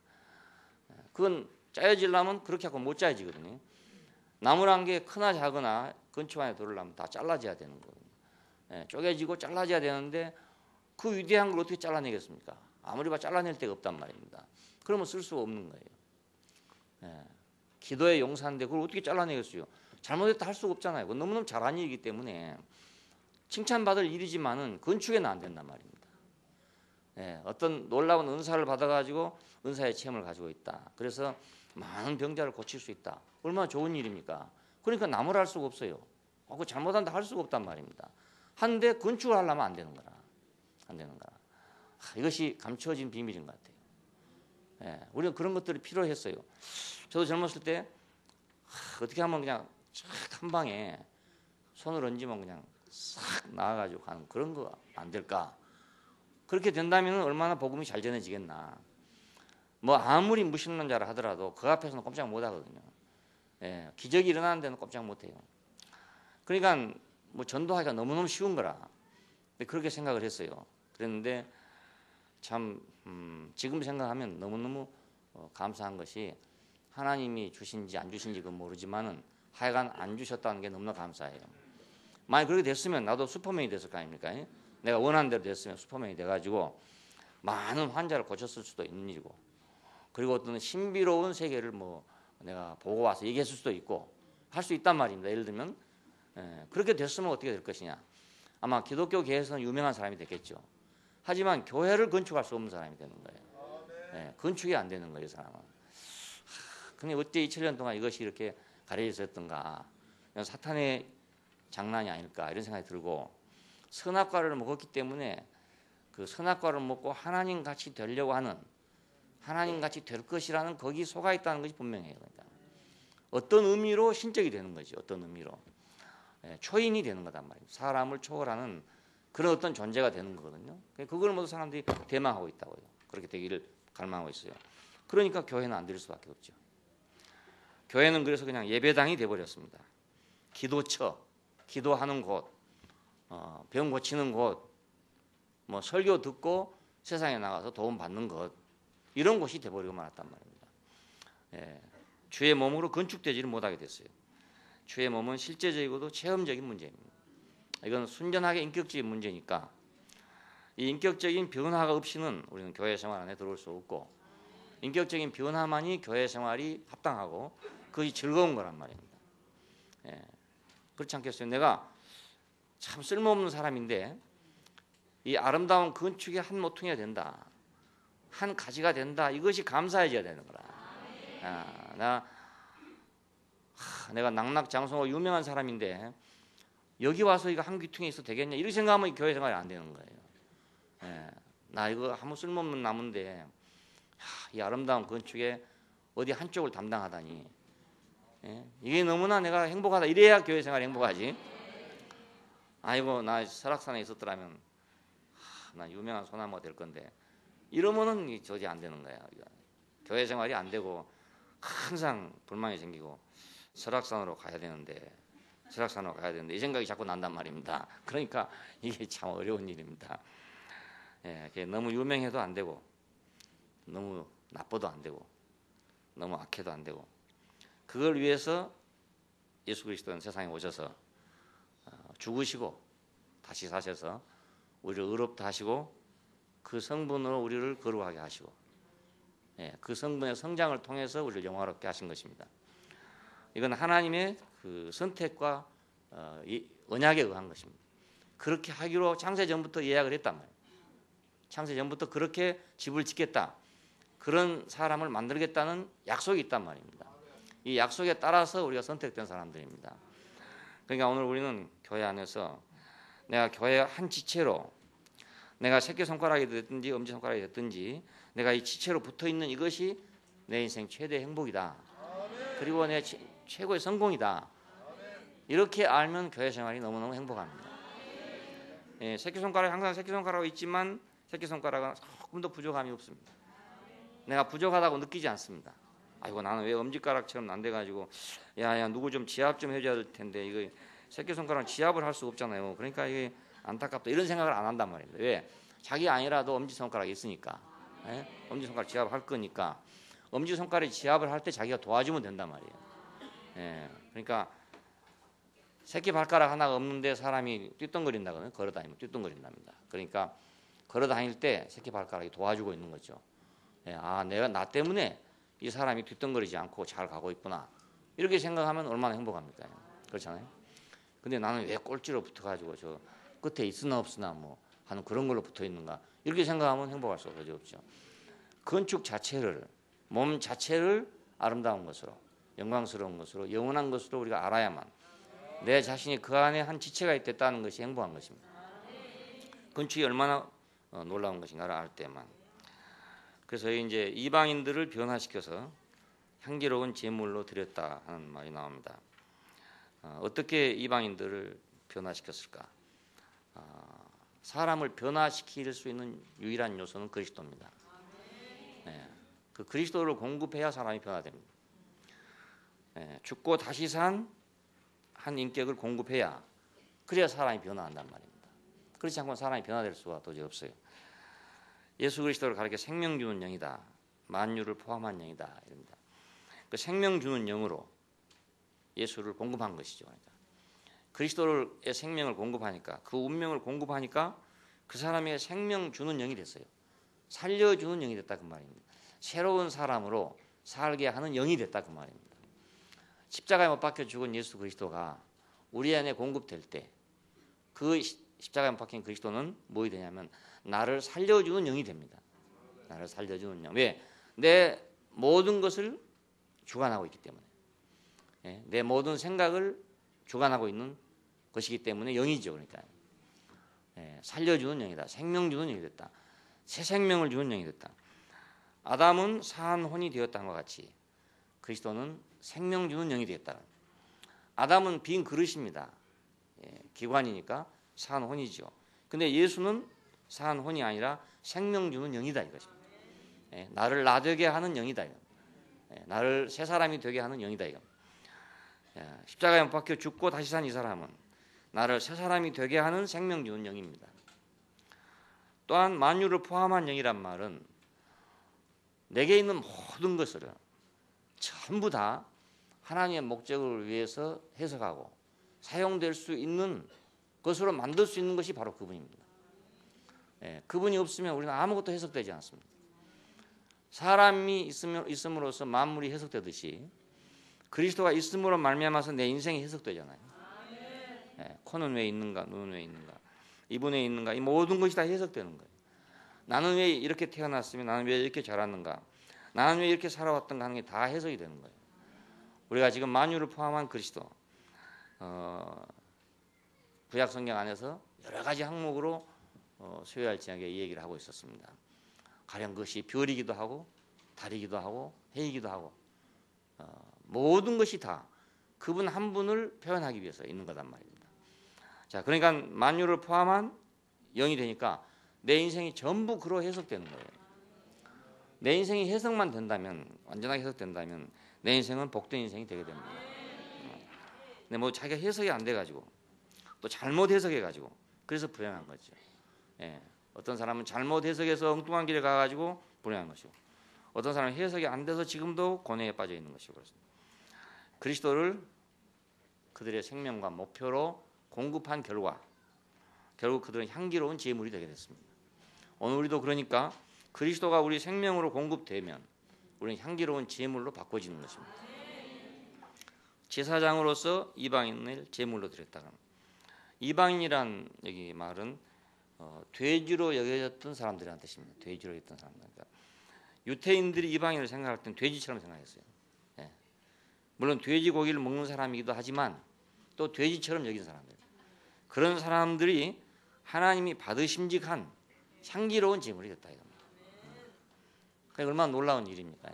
Speaker 1: 그건 짜여지려면 그렇게 하고 못 짜여지거든요. 나무란 게 크나 작으나 건축 안에 들어오려면 다 잘라져야 되는 거거든요. 쪼개지고 잘라져야 되는데 그 위대한 걸 어떻게 잘라내겠습니까? 아무리 봐 잘라낼 데가 없단 말입니다. 그러면 쓸 수가 없는 거예요. 기도의 용사인데 그걸 어떻게 잘라내겠어요? 잘못했다 할 수가 없잖아요. 그건 너무너무 잘한 일이기 때문에 칭찬받을 일이지만은 건축에는 안 된단 말입니다. 어떤 놀라운 은사를 받아가지고 은사의 체험을 가지고 있다. 그래서 많은 병자를 고칠 수 있다. 얼마나 좋은 일입니까? 그러니까 나무를 할 수가 없어요. 그 잘못한다 할 수가 없단 말입니다. 한데 건축을 하려면 안 되는 거라. 안 되는 거라. 이것이 감춰진 비밀인 것 같아요. 우리는 그런 것들이 필요했어요. 저도 젊었을 때 어떻게 하면 그냥 한 방에 손을 얹으면 그냥 싹 나와가지고 가는 그런 거 안 될까? 그렇게 된다면 얼마나 복음이 잘 전해지겠나. 뭐 아무리 무신론 자라 하더라도 그 앞에서는 꼼짝 못 하거든요. 기적이 일어나는 데는 꼼짝 못 해요. 그러니까 뭐 전도하기가 너무너무 쉬운 거라. 그렇게 생각을 했어요. 그랬는데 참 지금 생각하면 너무너무 감사한 것이 하나님이 주신지 안 주신지 그건 모르지만은 하여간 안 주셨다는 게 너무나 감사해요. 만약 그렇게 됐으면 나도 슈퍼맨이 됐을 거 아닙니까? 내가 원하는 대로 됐으면 슈퍼맨이 돼가지고 많은 환자를 고쳤을 수도 있는 일이고 그리고 어떤 신비로운 세계를 뭐 내가 보고 와서 얘기했을 수도 있고 할 수 있단 말입니다. 예를 들면 그렇게 됐으면 어떻게 될 것이냐. 아마 기독교계에서는 유명한 사람이 됐겠죠. 하지만 교회를 건축할 수 없는 사람이 되는 거예요. 건축이 안 되는 거예요, 이 사람은. 근데 어째 2000년 동안 이것이 이렇게 가려져 있었던가. 사탄의 장난이 아닐까 이런 생각이 들고 선악과를 먹었기 때문에 그 선악과를 먹고 하나님같이 되려고 하는 하나님같이 될 것이라는 거기 속아 있다는 것이 분명해요. 그러니까 어떤 의미로 신적이 되는 거지. 어떤 의미로 초인이 되는 거단 말이에요. 사람을 초월하는 그런 어떤 존재가 되는 거거든요. 그걸 모두 사람들이 대망하고 있다고요. 그렇게 되기를 갈망하고 있어요. 그러니까 교회는 안 될 수밖에 없죠. 교회는 그래서 그냥 예배당이 돼버렸습니다. 기도처, 기도하는 곳, 병 고치는 곳, 뭐 설교 듣고 세상에 나가서 도움 받는 것, 이런 곳이 돼버리고 말았단 말입니다. 예, 주의 몸으로 건축되지를 못하게 됐어요. 주의 몸은 실제적이고도 체험적인 문제입니다. 이건 순전하게 인격적인 문제니까 이 인격적인 변화가 없이는 우리는 교회 생활 안에 들어올 수 없고, 인격적인 변화만이 교회 생활이 합당하고 그것이 즐거운 거란 말입니다. 예, 그렇지 않겠어요? 내가 참 쓸모없는 사람인데 이 아름다운 건축의 한 모퉁이가 된다, 한 가지가 된다, 이것이 감사해져야 되는 거라. 내가 낙낙장성으로 유명한 사람인데 여기 와서 이거 한 귀퉁이 있어도 되겠냐, 이렇게 생각하면 교회 생활이 안 되는 거예요. 예, 나 이거 아무 쓸모없는 나무인데 이 아름다운 건축에 어디 한쪽을 담당하다니, 예, 이게 너무나 내가 행복하다, 이래야 교회 생활이 행복하지. 아이고 나 설악산에 있었더라면 나 유명한 소나무가 될 건데, 이러면은 도저히 안 되는 거야. 교회 생활이 안 되고 항상 불만이 생기고 설악산으로 가야 되는데 이 생각이 자꾸 난단 말입니다. 그러니까 이게 참 어려운 일입니다. 예, 너무 유명해도 안 되고 너무 나빠도 안 되고 너무 악해도 안 되고, 그걸 위해서 예수 그리스도는 세상에 오셔서 죽으시고 다시 사셔서 우리를 의롭다 하시고 그 성분으로 우리를 거룩하게 하시고, 예, 그 성분의 성장을 통해서 우리를 영화롭게 하신 것입니다. 이건 하나님의 그 선택과 언약에 의한 것입니다. 그렇게 하기로 창세전부터 예약을 했단 말이에요. 창세전부터 그렇게 집을 짓겠다, 그런 사람을 만들겠다는 약속이 있단 말입니다. 이 약속에 따라서 우리가 선택된 사람들입니다. 그러니까 오늘 우리는 교회 안에서 내가 교회의 한 지체로, 내가 새끼손가락이 됐든지 엄지손가락이 됐든지 내가 이 지체로 붙어있는 이것이 내 인생 최대의 행복이다, 그리고 내 최고의 성공이다, 이렇게 알면 교회 생활이 너무너무 행복합니다. 예, 새끼손가락이 항상 새끼손가락으로 있지만 새끼손가락은 조금도 부족함이 없습니다. 내가 부족하다고 느끼지 않습니다. 아이고 나는 왜 엄지가락처럼 안 돼가지고 야야 누구 좀 지압 좀 해줘야 될 텐데, 이거 새끼손가락은 지압을 할 수가 없잖아요. 그러니까 이게 안타깝다, 이런 생각을 안 한단 말입니다. 왜? 자기 아니라도 엄지손가락이 있으니까, 예? 엄지손가락 지압을 할 거니까 엄지손가락이 지압을 할 때 자기가 도와주면 된단 말이에요. 예, 그러니까 새끼발가락 하나가 없는데 사람이 뛰덩거린다거나 걸어다니면 뛰덩거린답니다. 그러니까 걸어다닐 때 새끼발가락이 도와주고 있는 거죠. 예, 내가 나 때문에 이 사람이 뒤뚱거리지 않고 잘 가고 있구나, 이렇게 생각하면 얼마나 행복합니까? 그렇잖아요. 근데 나는 왜 꼴찌로 붙어가지고 저 끝에 있으나 없으나 뭐 하는 그런 걸로 붙어 있는가, 이렇게 생각하면 행복할 수가 없죠. 건축 자체를, 몸 자체를 아름다운 것으로, 영광스러운 것으로, 영원한 것으로 우리가 알아야만 내 자신이 그 안에 한 지체가 있다는 것이 행복한 것입니다. 건축이 얼마나 놀라운 것인가를 알 때만. 그래서 이제 이방인들을 변화시켜서 향기로운 제물로 드렸다 하는 말이 나옵니다. 어떻게 이방인들을 변화시켰을까? 사람을 변화시킬 수 있는 유일한 요소는 그리스도입니다. 네, 그 그리스도를 공급해야 사람이 변화됩니다. 네, 죽고 다시 산 한 인격을 공급해야, 그래야 사람이 변화한단 말입니다. 그렇지 않고는 사람이 변화될 수가 도저히 없어요. 예수 그리스도를 가리켜 생명 주는 영이다, 만유를 포함한 영이다, 이럽니다. 그 생명 주는 영으로 예수를 공급한 것이죠. 그러니까 그리스도의 생명을 공급하니까, 그 운명을 공급하니까 그 사람에게 생명 주는 영이 됐어요. 살려주는 영이 됐다, 그 말입니다. 새로운 사람으로 살게 하는 영이 됐다, 그 말입니다. 십자가에 못 박혀 죽은 예수 그리스도가 우리 안에 공급될 때, 그 십자가에 못 박힌 그리스도는 뭐이 되냐면 나를 살려주는 영이 됩니다. 나를 살려주는 영. 왜? 내 모든 것을 주관하고 있기 때문에, 예? 내 모든 생각을 주관하고 있는 것이기 때문에 영이죠. 그러니까 예, 살려주는 영이다, 생명 주는 영이 됐다, 새 생명을 주는 영이 됐다. 아담은 사한 혼이 되었다는 것 같이 그리스도는 생명 주는 영이 되었다. 아담은 빈 그릇입니다. 예, 기관이니까 사한 혼이죠. 근데 예수는 사한 혼이 아니라 생명 주는 영이다 이것입니다. 나를 나 되게 하는 영이다. 나를 새 사람이 되게 하는 영이다 이거. 십자가에 못 박혀 죽고 다시 산 이 사람은 나를 새 사람이 되게 하는 생명 주는 영입니다. 또한 만유를 포함한 영이란 말은 내게 있는 모든 것을 전부 다 하나님의 목적을 위해서 해석하고 사용될 수 있는 것으로 만들 수 있는 것이 바로 그분입니다. 그분이 없으면 우리는 아무것도 해석되지 않습니다. 사람이 있음으로써 만물이 해석되듯이 그리스도가 있음으로 말미암아서 내 인생이 해석되잖아요. 코는 왜 있는가, 눈은 왜 있는가, 입은 왜 있는가, 이 모든 것이 다 해석되는 거예요. 나는 왜 이렇게 태어났으면, 나는 왜 이렇게 자랐는가, 나는 왜 이렇게 살아왔던가 하는 게 다 해석이 되는 거예요. 우리가 지금 만유를 포함한 그리스도, 구약 성경 안에서 여러 가지 항목으로 수요일 저녁에 이 얘기를 하고 있었습니다. 가령 그것이 별이기도 하고 달이기도 하고 해이기도 하고 모든 것이 다 그분 한 분을 표현하기 위해서 있는 거단 말입니다. 자, 그러니까 만유를 포함한 영이 되니까 내 인생이 전부 그로 해석되는 거예요. 내 인생이 해석만 된다면, 완전하게 해석된다면 내 인생은 복된 인생이 되게 됩니다. 근데 뭐 자기가 해석이 안 돼가지고 또 잘못 해석해가지고 그래서 불행한 거죠. 어떤 사람은 잘못 해석해서 엉뚱한 길에 가가지고 불행한 것이고, 어떤 사람은 해석이 안 돼서 지금도 고뇌에 빠져 있는 것이고 그렇습니다. 그리스도를 그들의 생명과 목표로 공급한 결과 결국 그들은 향기로운 제물이 되게 됐습니다. 오늘 우리도 그러니까 그리스도가 우리 생명으로 공급되면 우리는 향기로운 제물로 바꿔지는 것입니다. 제사장으로서 이방인을 제물로 드렸다. 이방인이란 여기 말은 돼지로 여겨졌던 사람들이란 뜻입니다. 돼지로 여겼던 사람들. 그러니까 유태인들이 이방인을 생각할 땐 돼지처럼 생각했어요. 물론 돼지 고기를 먹는 사람이기도 하지만 또 돼지처럼 여긴 사람들. 그런 사람들이 하나님이 받으심직한 향기로운 제물이 됐다 이겁니다. 그게 얼마나 놀라운 일입니까?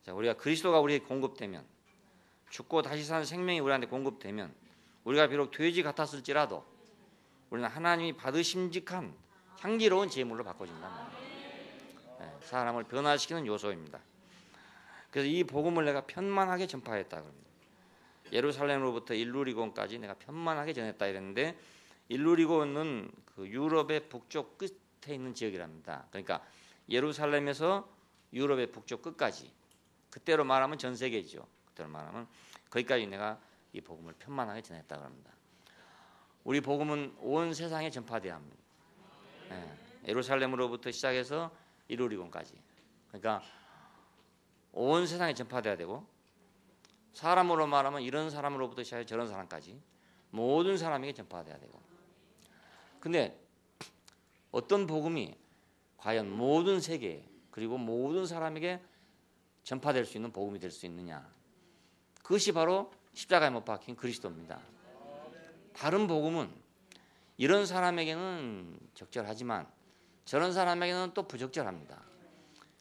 Speaker 1: 자, 우리가 그리스도가 우리에게 공급되면, 죽고 다시 사는 생명이 우리한테 공급되면, 우리가 비록 돼지 같았을지라도 우리는 하나님이 받으심직한 향기로운 제물로 바꿔진단 말이에요. 사람을 변화시키는 요소입니다. 그래서 이 복음을 내가 편만하게 전파했다 그럽니다. 예루살렘으로부터 일루리곤까지 내가 편만하게 전했다 이랬는데, 일루리곤은 그 유럽의 북쪽 끝에 있는 지역이랍니다. 그러니까 예루살렘에서 유럽의 북쪽 끝까지, 그때로 말하면 전 세계죠. 그때로 말하면 거기까지 내가 이 복음을 편만하게 전했다 그럽니다. 우리 복음은 온 세상에 전파돼야 합니다. 예루살렘으로부터 시작해서 일루리곤까지, 그러니까 온 세상에 전파돼야 되고, 사람으로 말하면 이런 사람으로부터 시작해 저런 사람까지 모든 사람에게 전파돼야 되고. 근데 어떤 복음이 과연 모든 세계 그리고 모든 사람에게 전파될 수 있는 복음이 될 수 있느냐? 그것이 바로 십자가에 못 박힌 그리스도입니다. 다른 복음은 이런 사람에게는 적절하지만 저런 사람에게는 또 부적절합니다.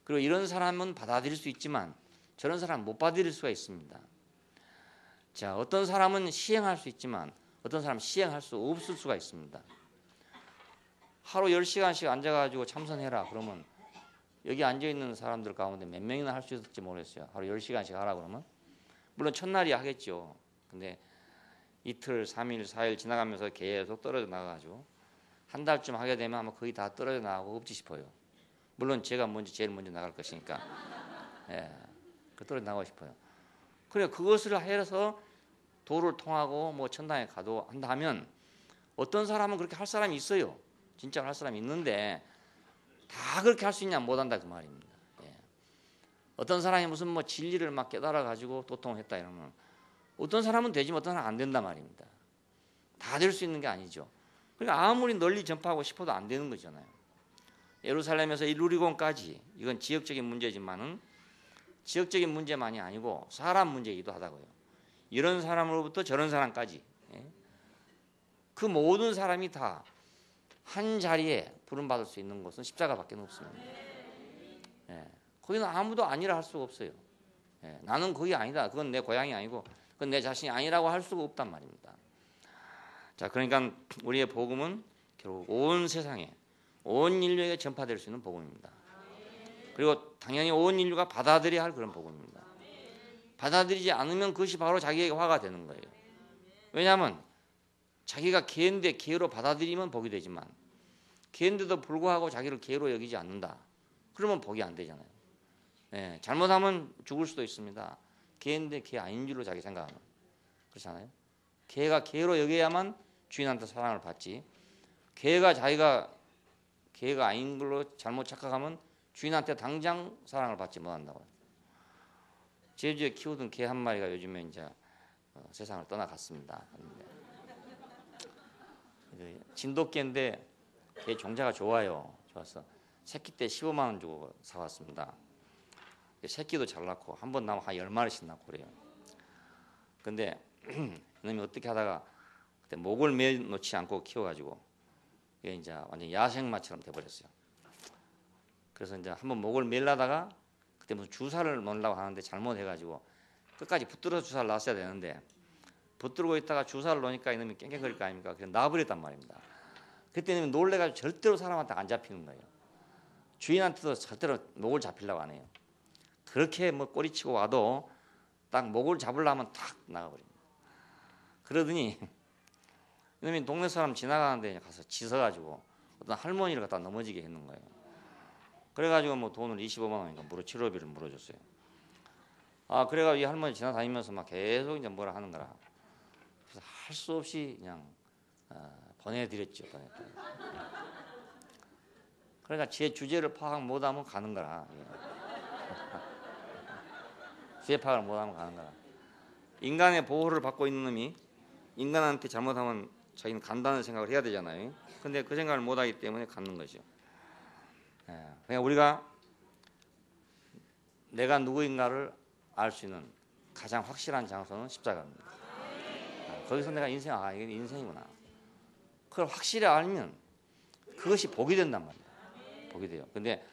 Speaker 1: 그리고 이런 사람은 받아들일 수 있지만 저런 사람은 못 받아들일 수가 있습니다. 자, 어떤 사람은 시행할 수 있지만 어떤 사람은 시행할 수 없을 수가 있습니다. 하루 10시간씩 앉아가지고 참선해라 그러면 여기 앉아있는 사람들 가운데 몇 명이나 할 수 있을지 모르겠어요. 하루 10시간씩 하라 그러면 물론 첫날이 하겠죠. 근데 이틀, 3일, 4일 지나가면서 계속 떨어져 나가가지고 한 달쯤 하게 되면 아마 거의 다 떨어져 나가고 없지 싶어요. 물론 제가 제일 먼저 나갈 것이니까 떨어져 나가고 싶어요. 그래, 그것을 해서 도를 통하고 뭐 천당에 가도 한다 하면 어떤 사람은 그렇게 할 사람이 있어요. 진짜 할 사람이 있는데 다 그렇게 할 수 있냐 못한다 그 말입니다. 어떤 사람이 무슨 뭐 진리를 막 깨달아 가지고 도통했다 이러면 어떤 사람은 되지만 어떤 사람은 안 된단 말입니다. 다 될 수 있는 게 아니죠. 그러니까 아무리 널리 전파하고 싶어도 안 되는 거잖아요. 예루살렘에서 일루리곤까지, 이건 지역적인 문제지만은 지역적인 문제만이 아니고 사람 문제이기도 하다고요. 이런 사람으로부터 저런 사람까지, 그 모든 사람이 다 한 자리에 부름받을 수 있는 것은 십자가밖에 없습니다. 거기는 아무도 아니라 할 수가 없어요. 나는 거기 아니다, 그건 내 고향이 아니고 그건 내 자신이 아니라고 할 수가 없단 말입니다. 자, 그러니까 우리의 복음은 결국 온 세상에, 온 인류에게 전파될 수 있는 복음입니다. 그리고 당연히 온 인류가 받아들여야 할 그런 복음입니다. 받아들이지 않으면 그것이 바로 자기에게 화가 되는 거예요. 왜냐하면 자기가 개인데 개로 받아들이면 복이 되지만 개인데도 불구하고 자기를 개로 여기지 않는다. 그러면 복이 안 되잖아요. 예, 잘못하면 죽을 수도 있습니다. 개인데 개 아닌 줄로 자기 생각하면. 그렇잖아요. 개가 개로 여겨야만 주인한테 사랑을 받지. 개가 자기가 개가 아닌 걸로 잘못 착각하면 주인한테 당장 사랑을 받지 못한다고요. 제주에 키우던 개 한 마리가 요즘에 이제 세상을 떠나갔습니다. 진돗개인데 개 종자가 좋아요. 좋아서 새끼 때 15만 원 주고 사왔습니다. 새끼도 잘 낳고 한 번 낳으면 한 10마리씩 낳고 그래요. 근데 이놈이 어떻게 하다가 그때 목을 매 놓지 않고 키워가지고 이게 이제 완전 야생마처럼 돼버렸어요. 그래서 이제 한번 목을 매려다가 그때 무슨 주사를 놓으려고 하는데 잘못해가지고 끝까지 붙들어서 주사를 놨어야 되는데 붙들고 있다가 주사를 놓으니까 이놈이 깽깽거릴 거 아닙니까? 그래서 놔버렸단 말입니다. 그때 이놈이 놀래가지고 절대로 사람한테 안 잡히는 거예요. 주인한테도 절대로 목을 잡히려고 안 해요. 그렇게 뭐 꼬리치고 와도 딱 목을 잡으려면 탁 나가버립니다. 그러더니 이놈이 동네 사람 지나가는데 가서 짖어가지고 어떤 할머니를 갖다 넘어지게 했는 거예요. 그래가지고 뭐 돈을 25만 원인가 치료비를 물어줬어요. 아, 그래가지고 이 할머니 지나다니면서 막 계속 이제 뭐라 하는 거라. 그래서 할 수 없이 그냥 보내드렸죠. 그러니까 제 주제를 파악 못하면 가는 거라. 주제 파악을 못하면 가는 거라. 인간의 보호를 받고 있는 놈이 인간한테 잘못하면 자기는 간다는 생각을 해야 되잖아요. 근데 그 생각을 못하기 때문에 갖는 거죠. 그냥 우리가 내가 누구인가를 알 수 있는 가장 확실한 장소는 십자가입니다. 거기서 내가 이게 인생이구나. 그걸 확실히 알면 그것이 복이 된단 말이에요. 복이 돼요. 근데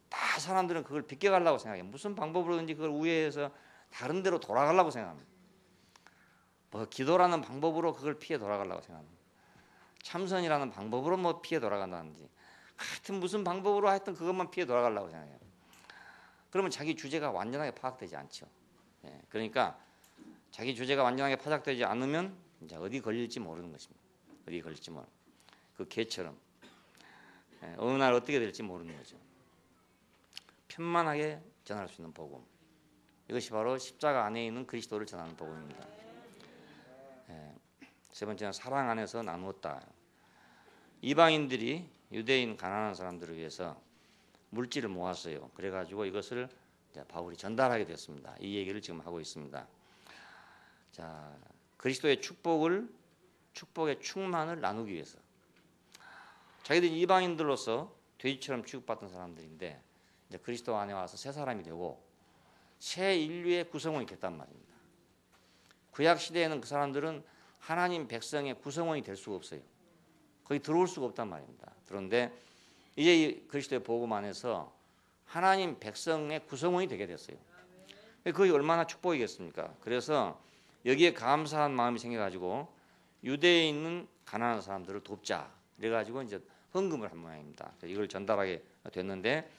Speaker 1: 다 사람들은 그걸 비껴가려고 생각해요. 무슨 방법으로든지 그걸 우회해서 다른 데로 돌아가려고 생각합니다. 뭐 기도라는 방법으로 그걸 피해 돌아가려고 생각합니다. 참선이라는 방법으로 뭐 피해 돌아간다든지 하여튼 무슨 방법으로 하여튼 그것만 피해 돌아가려고 생각해요. 그러면 자기 주제가 완전하게 파악되지 않죠. 예, 그러니까 자기 주제가 완전하게 파악되지 않으면 이제 어디 걸릴지 모르는 것입니다. 어디 걸릴지 모르는 그 개처럼 어느 날 어떻게 될지 모르는 거죠. 편만하게 전할 수 있는 복음. 이것이 바로 십자가 안에 있는 그리스도를 전하는 복음입니다. 세 번째는 사랑 안에서 나누었다. 이방인들이 유대인 가난한 사람들을 위해서 물질을 모았어요. 그래가지고 이것을 바울이 전달하게 됐습니다. 이 얘기를 지금 하고 있습니다. 자, 그리스도의 축복의 충만을 나누기 위해서 자기들이 이방인들로서 돼지처럼 취급받던 사람들인데 이제 그리스도 안에 와서 새 사람이 되고 새 인류의 구성원이 됐단 말입니다. 구약 시대에는 그 사람들은 하나님 백성의 구성원이 될 수가 없어요. 거기 들어올 수가 없단 말입니다. 그런데 이제 이 그리스도의 복음 안에서 하나님 백성의 구성원이 되게 됐어요. 그게 얼마나 축복이겠습니까? 그래서 여기에 감사한 마음이 생겨가지고 유대에 있는 가난한 사람들을 돕자. 그래가지고 이제 헌금을 한 모양입니다. 이걸 전달하게 됐는데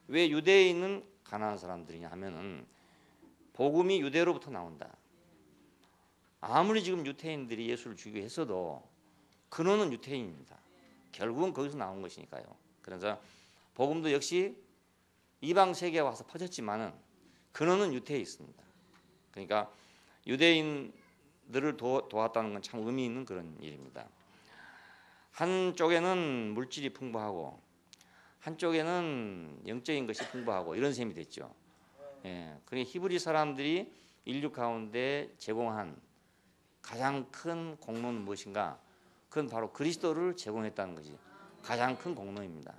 Speaker 1: 왜 유대에 있는 가난한 사람들이냐 하면은 복음이 유대로부터 나온다. 아무리 지금 유태인들이 예수를 주기로 했어도 근원은 유태인입니다. 결국은 거기서 나온 것이니까요. 그래서 복음도 역시 이방 세계에 와서 퍼졌지만은 근원은 유태에 있습니다. 그러니까 유대인들을 도왔다는 건 참 의미 있는 그런 일입니다. 한쪽에는 물질이 풍부하고 한쪽에는 영적인 것이 풍부하고 이런 셈이 됐죠. 그러니까 히브리 사람들이 인류 가운데 제공한 가장 큰 공로는 무엇인가? 그건 바로 그리스도를 제공했다는 것이 가장 큰 공로입니다.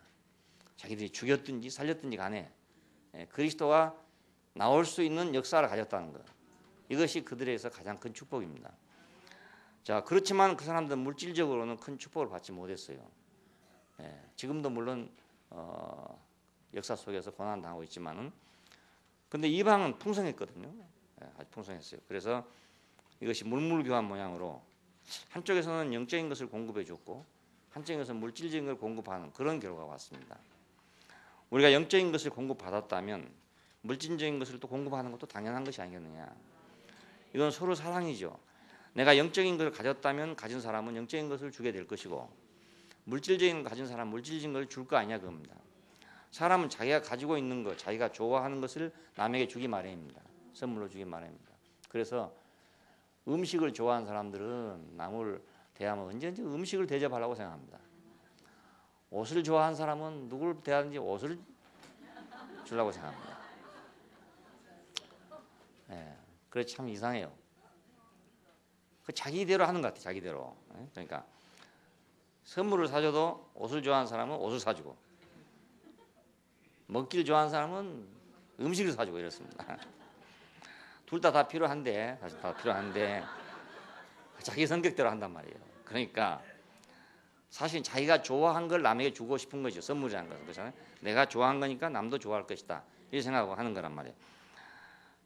Speaker 1: 자기들이 죽였든지 살렸든지 간에 그리스도가 나올 수 있는 역사를 가졌다는 것. 이것이 그들에게서 가장 큰 축복입니다. 자, 그렇지만 그 사람들은 물질적으로는 큰 축복을 받지 못했어요. 지금도 물론 역사 속에서 고난 당하고 있지만은 근데 이방은 풍성했거든요. 아주 풍성했어요. 그래서 이것이 물물교환 모양으로 한쪽에서는 영적인 것을 공급해 줬고 한쪽에서는 물질적인 걸 공급하는 그런 결과가 왔습니다. 우리가 영적인 것을 공급받았다면 물질적인 것을 또 공급하는 것도 당연한 것이 아니겠느냐. 이건 서로 사랑이죠. 내가 영적인 것을 가졌다면 가진 사람은 영적인 것을 주게 될 것이고 물질적인 걸 가진 사람은 물질적인 걸 줄 거 아니냐 그겁니다. 사람은 자기가 가지고 있는 것, 자기가 좋아하는 것을 남에게 주기 마련입니다. 선물로 주기 마련입니다. 그래서 음식을 좋아하는 사람들은 남을 대하면 언제든지 음식을 대접하려고 생각합니다. 옷을 좋아하는 사람은 누구를 대하든지 옷을 주려고 생각합니다. 예, 그래 참 이상해요. 그 자기대로 하는 것 같아요. 자기대로. 그러니까 선물을 사줘도 옷을 좋아하는 사람은 옷을 사주고 먹기를 좋아하는 사람은 음식을 사주고 이렇습니다. 둘 다 필요한데 사실 다 필요한데 자기 성격대로 한단 말이에요. 그러니까 사실 자기가 좋아한 걸 남에게 주고 싶은 거죠. 선물이라는 것은 그렇잖아요. 내가 좋아한 거니까 남도 좋아할 것이다 이렇게 생각하고 하는 거란 말이에요.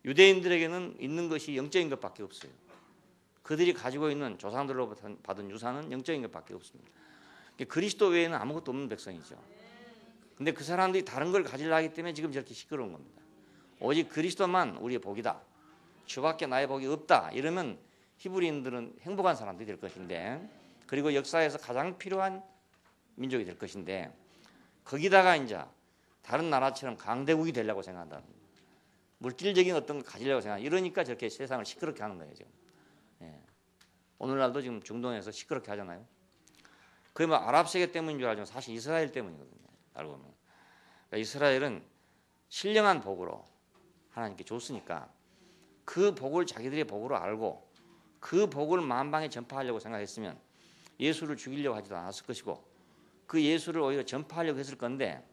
Speaker 1: 유대인들에게는 있는 것이 영적인 것밖에 없어요. 그들이 가지고 있는 조상들로부터 받은 유산은 영적인 것밖에 없습니다. 그리스도 외에는 아무것도 없는 백성이죠. 근데 그 사람들이 다른 걸 가지려 하기 때문에 지금 저렇게 시끄러운 겁니다. 오직 그리스도만 우리의 복이다. 주밖에 나의 복이 없다. 이러면 히브리인들은 행복한 사람들이 될 것인데 그리고 역사에서 가장 필요한 민족이 될 것인데 거기다가 이제 다른 나라처럼 강대국이 되려고 생각한다. 물질적인 어떤 걸 가지려고 생각. 이러니까 저렇게 세상을 시끄럽게 하는 거예요 지금. 예. 오늘날도 지금 중동에서 시끄럽게 하잖아요. 그게 뭐 아랍 세계 때문인 줄 알지만 사실 이스라엘 때문이거든요. 알고 보면 그러니까 이스라엘은 신령한 복으로 하나님께 줬으니까 그 복을 자기들의 복으로 알고 그 복을 만방에 전파하려고 생각했으면 예수를 죽이려고 하지도 않았을 것이고 그 예수를 오히려 전파하려고 했을 건데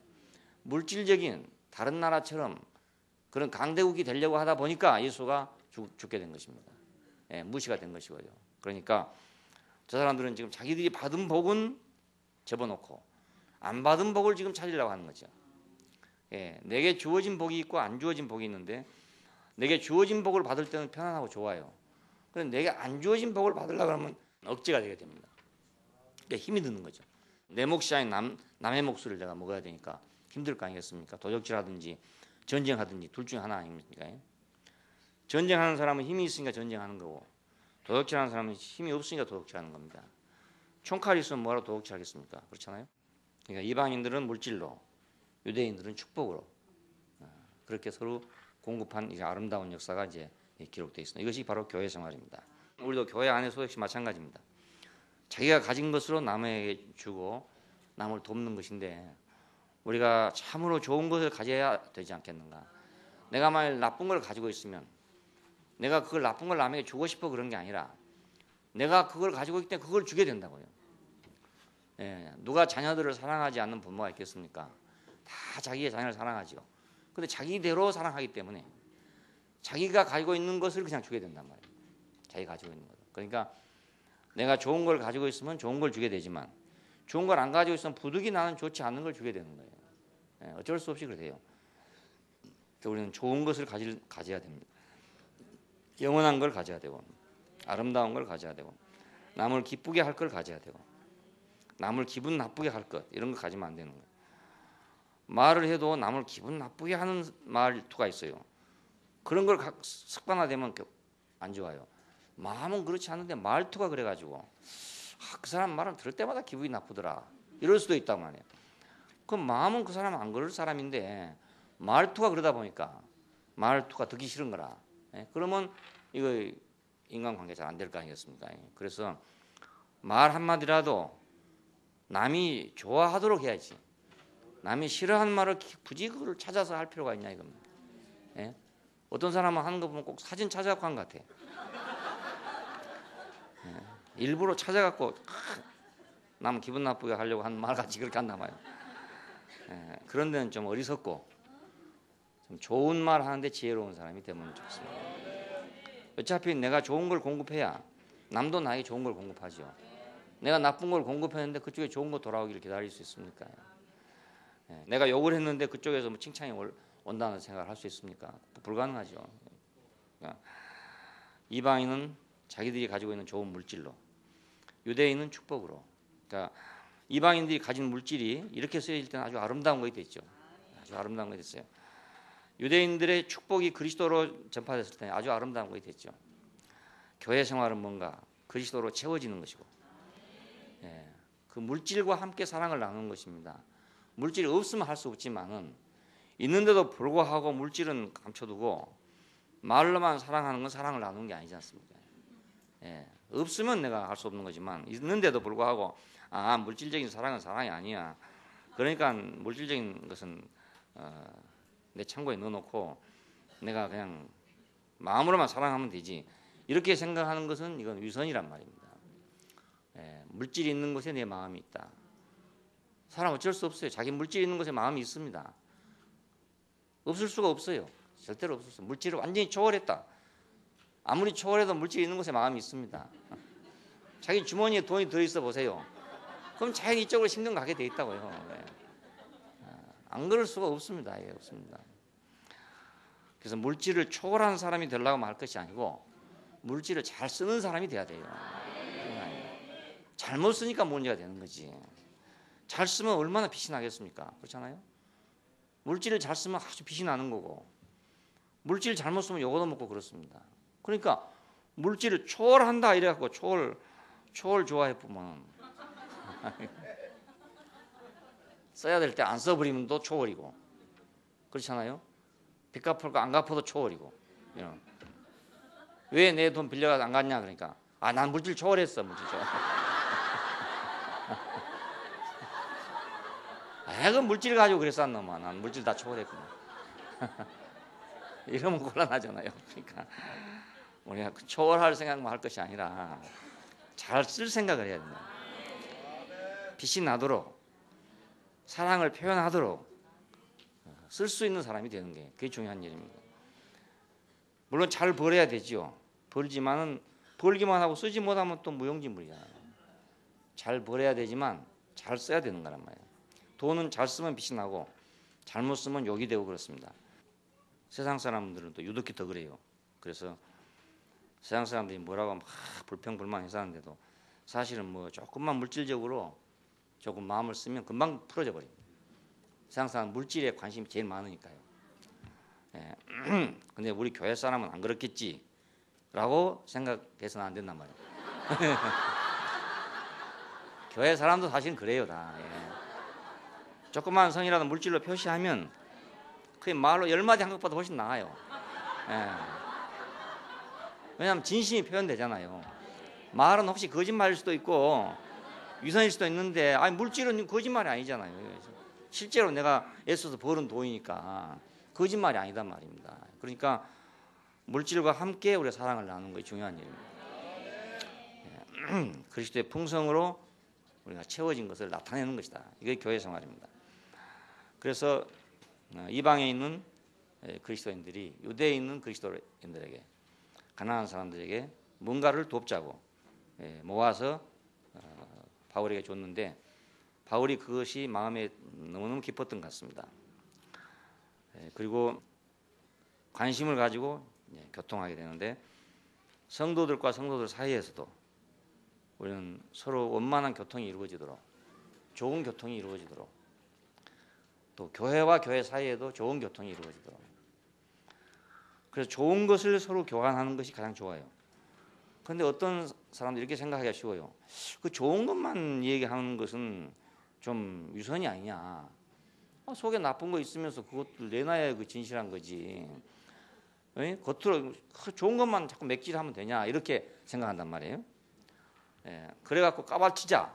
Speaker 1: 물질적인 다른 나라처럼 그런 강대국이 되려고 하다 보니까 예수가 죽게 된 것입니다. 예, 무시가 된 것이고요. 그러니까 저 사람들은 지금 자기들이 받은 복은 접어놓고 안 받은 복을 지금 찾으려고 하는 거죠. 예, 내게 주어진 복이 있고 안 주어진 복이 있는데 내게 주어진 복을 받을 때는 편안하고 좋아요. 그런데 내게 안 주어진 복을 받으려고 하면 억제가 되게 됩니다. 그러니까 힘이 드는 거죠. 내 몫이 아닌 남의 몫을 내가 먹어야 되니까 힘들 거 아니겠습니까? 도적질하든지 전쟁하든지 둘 중에 하나 아닙니까? 전쟁하는 사람은 힘이 있으니까 전쟁하는 거고 도적질하는 사람은 힘이 없으니까 도적질하는 겁니다. 총칼이 있으면 뭐하러 도적질하겠습니까? 그렇잖아요. 그러니까 이방인들은 물질로, 유대인들은 축복으로 그렇게 서로 공급한 이제 아름다운 역사가 이제 기록되어 있습니다. 이것이 바로 교회 생활입니다. 우리도 교회 안에서 역시 마찬가지입니다. 자기가 가진 것으로 남에게 주고 남을 돕는 것인데 우리가 참으로 좋은 것을 가져야 되지 않겠는가? 내가 만약 나쁜 걸 가지고 있으면 내가 그걸 나쁜 걸 남에게 주고 싶어 그런 게 아니라 내가 그걸 가지고 있기 때문에 그걸 주게 된다고요. 예, 누가 자녀들을 사랑하지 않는 부모가 있겠습니까? 다 자기의 자녀를 사랑하죠. 근데 자기대로 사랑하기 때문에 자기가 가지고 있는 것을 그냥 주게 된단 말이에요. 자기가 가지고 있는 것. 그러니까 내가 좋은 걸 가지고 있으면 좋은 걸 주게 되지만 좋은 걸 안 가지고 있으면 부득이 나는 좋지 않은 걸 주게 되는 거예요. 예, 어쩔 수 없이 그래요. 우리는 좋은 것을 가져야 됩니다. 영원한 걸 가져야 되고 아름다운 걸 가져야 되고 남을 기쁘게 할 걸 가져야 되고 남을 기분 나쁘게 할 것 이런 거 가지면 안 되는 거예요. 말을 해도 남을 기분 나쁘게 하는 말투가 있어요. 그런 걸 습관화되면 안 좋아요. 마음은 그렇지 않은데 말투가 그래가지고 그 사람 말을 들을 때마다 기분이 나쁘더라 이럴 수도 있단 말이에요. 그럼 마음은 그 사람 안 그럴 사람인데 말투가 그러다 보니까 말투가 듣기 싫은 거라. 그러면 이거 인간관계 잘 안 될 거 아니겠습니까? 그래서 말 한마디라도 남이 좋아하도록 해야지. 남이 싫어하는 말을 굳이 그걸 찾아서 할 필요가 있냐 이겁니다. 예? 어떤 사람은 하는 거 보면 꼭 사진 찾아갖고 한 것 같아. 예? 일부러 찾아갖고 남 기분 나쁘게 하려고 하는 말같이 그렇게 한단 말이에요. 예? 그런 데는 좀 어리석고 좀 좋은 말 하는데 지혜로운 사람이 되면 좋습니다. 어차피 내가 좋은 걸 공급해야 남도 나에게 좋은 걸 공급하죠. 내가 나쁜 걸 공급했는데 그쪽에 좋은 거 돌아오기를 기다릴 수 있습니까? 예, 내가 욕을 했는데 그쪽에서 뭐 칭찬이 온다는 생각을 할 수 있습니까? 불가능하죠. 그러니까 이방인은 자기들이 가지고 있는 좋은 물질로 유대인은 축복으로. 그러니까 이방인들이 가진 물질이 이렇게 쓰여질 때는 아주 아름다운 것이 됐죠. 아주 아름다운 것이 됐어요. 유대인들의 축복이 그리스도로 전파됐을 때 아주 아름다운 것이 됐죠. 교회 생활은 뭔가 그리스도로 채워지는 것이고, 예, 그 물질과 함께 사랑을 나누는 것입니다. 물질이 없으면 할 수 없지만은 있는데도 불구하고 물질은 감춰두고 말로만 사랑하는 건 사랑을 나누는 게 아니지 않습니까? 예, 없으면 내가 할 수 없는 거지만 있는데도 불구하고 물질적인 사랑은 사랑이 아니야. 그러니까 물질적인 것은 내 창고에 넣어놓고 내가 그냥 마음으로만 사랑하면 되지. 이렇게 생각하는 것은 이건 위선이란 말입니다. 예, 물질이 있는 곳에 내 마음이 있다. 사람 어쩔 수 없어요. 자기 물질이 있는 곳에 마음이 있습니다. 없을 수가 없어요. 절대로 없을 수 없어요. 물질을 완전히 초월했다. 아무리 초월해도 물질이 있는 곳에 마음이 있습니다. 자기 주머니에 돈이 들어있어 보세요. 그럼 자기 이쪽으로 신경 가게 돼 있다고요. 네. 안 그럴 수가 없습니다. 예, 없습니다. 그래서 물질을 초월하는 사람이 되려고 할 것이 아니고 물질을 잘 쓰는 사람이 돼야 돼요. 잘못 쓰니까 문제가 되는 거지. 잘 쓰면 얼마나 빛이 나겠습니까? 그렇잖아요. 물질을 잘 쓰면 아주 빛이 나는 거고 물질 잘못 쓰면 욕도 먹고 그렇습니다. 그러니까 물질을 초월한다 이래갖고 초월 좋아해보면 써야 될 때 안 써버리면 또 초월이고 그렇잖아요. 빚 갚을 거 안 갚아도 초월이고. 왜 내 돈 빌려가서 안 갔냐 그러니까 난 물질 초월했어. 물질 초월. 그 물질 가지고 그랬었나 뭐. 난 물질 다 초월했구나. 이러면 곤란하잖아요. 그러니까 우리가 초월할 생각만 할 것이 아니라 잘 쓸 생각을 해야 된다. 빛이 나도록 사랑을 표현하도록 쓸 수 있는 사람이 되는 게 그게 중요한 일입니다. 물론 잘 벌어야 되죠. 벌지만은 벌기만 하고 쓰지 못하면 또 무용지물이잖아요. 잘 벌어야 되지만 잘 써야 되는 거란 말이에요. 돈은 잘 쓰면 빛이 나고 잘못 쓰면 욕이 되고 그렇습니다. 세상 사람들은 또 유독히 더 그래요. 그래서 세상 사람들이 뭐라고 막 불평불만 했었는데도 사실은 뭐 조금만 물질적으로 조금 마음을 쓰면 금방 풀어져 버립니다. 세상 사람 물질에 관심이 제일 많으니까요. 예. 근데 우리 교회 사람은 안 그렇겠지라고 생각해서는 안 된단 말이에요. 교회 사람도 사실은 그래요 다. 예. 조그만 성이라도 물질로 표시하면 그게 말로 10마디 한 것보다 훨씬 나아요. 예. 왜냐하면 진심이 표현되잖아요. 말은 혹시 거짓말일 수도 있고 위선일 수도 있는데 물질은 거짓말이 아니잖아요. 실제로 내가 애써서 벌은 돈이니까 거짓말이 아니단 말입니다. 그러니까 물질과 함께 우리가 사랑을 나누는 것이 중요한 일입니다. 예. 그리스도의 풍성으로 우리가 채워진 것을 나타내는 것이다. 이게 교회 생활입니다. 그래서 이방에 있는 그리스도인들이 유대에 있는 그리스도인들에게 가난한 사람들에게 뭔가를 돕자고 모아서 바울에게 줬는데 바울이 그것이 마음에 너무너무 깊었던 것 같습니다. 그리고 관심을 가지고 교통하게 되는데 성도들과 성도들 사이에서도 우리는 서로 원만한 교통이 이루어지도록 좋은 교통이 이루어지도록 또 교회와 교회 사이에도 좋은 교통이 이루어지도록 그래서 좋은 것을 서로 교환하는 것이 가장 좋아요. 그런데 어떤 사람들이 이렇게 생각하기가 쉬워요. 그 좋은 것만 얘기하는 것은 좀 위선이 아니냐. 속에 나쁜 거 있으면서 그것도 내놔야 그 진실한 거지. 겉으로 좋은 것만 자꾸 맥질하면 되냐 이렇게 생각한단 말이에요. 그래갖고 까발치자.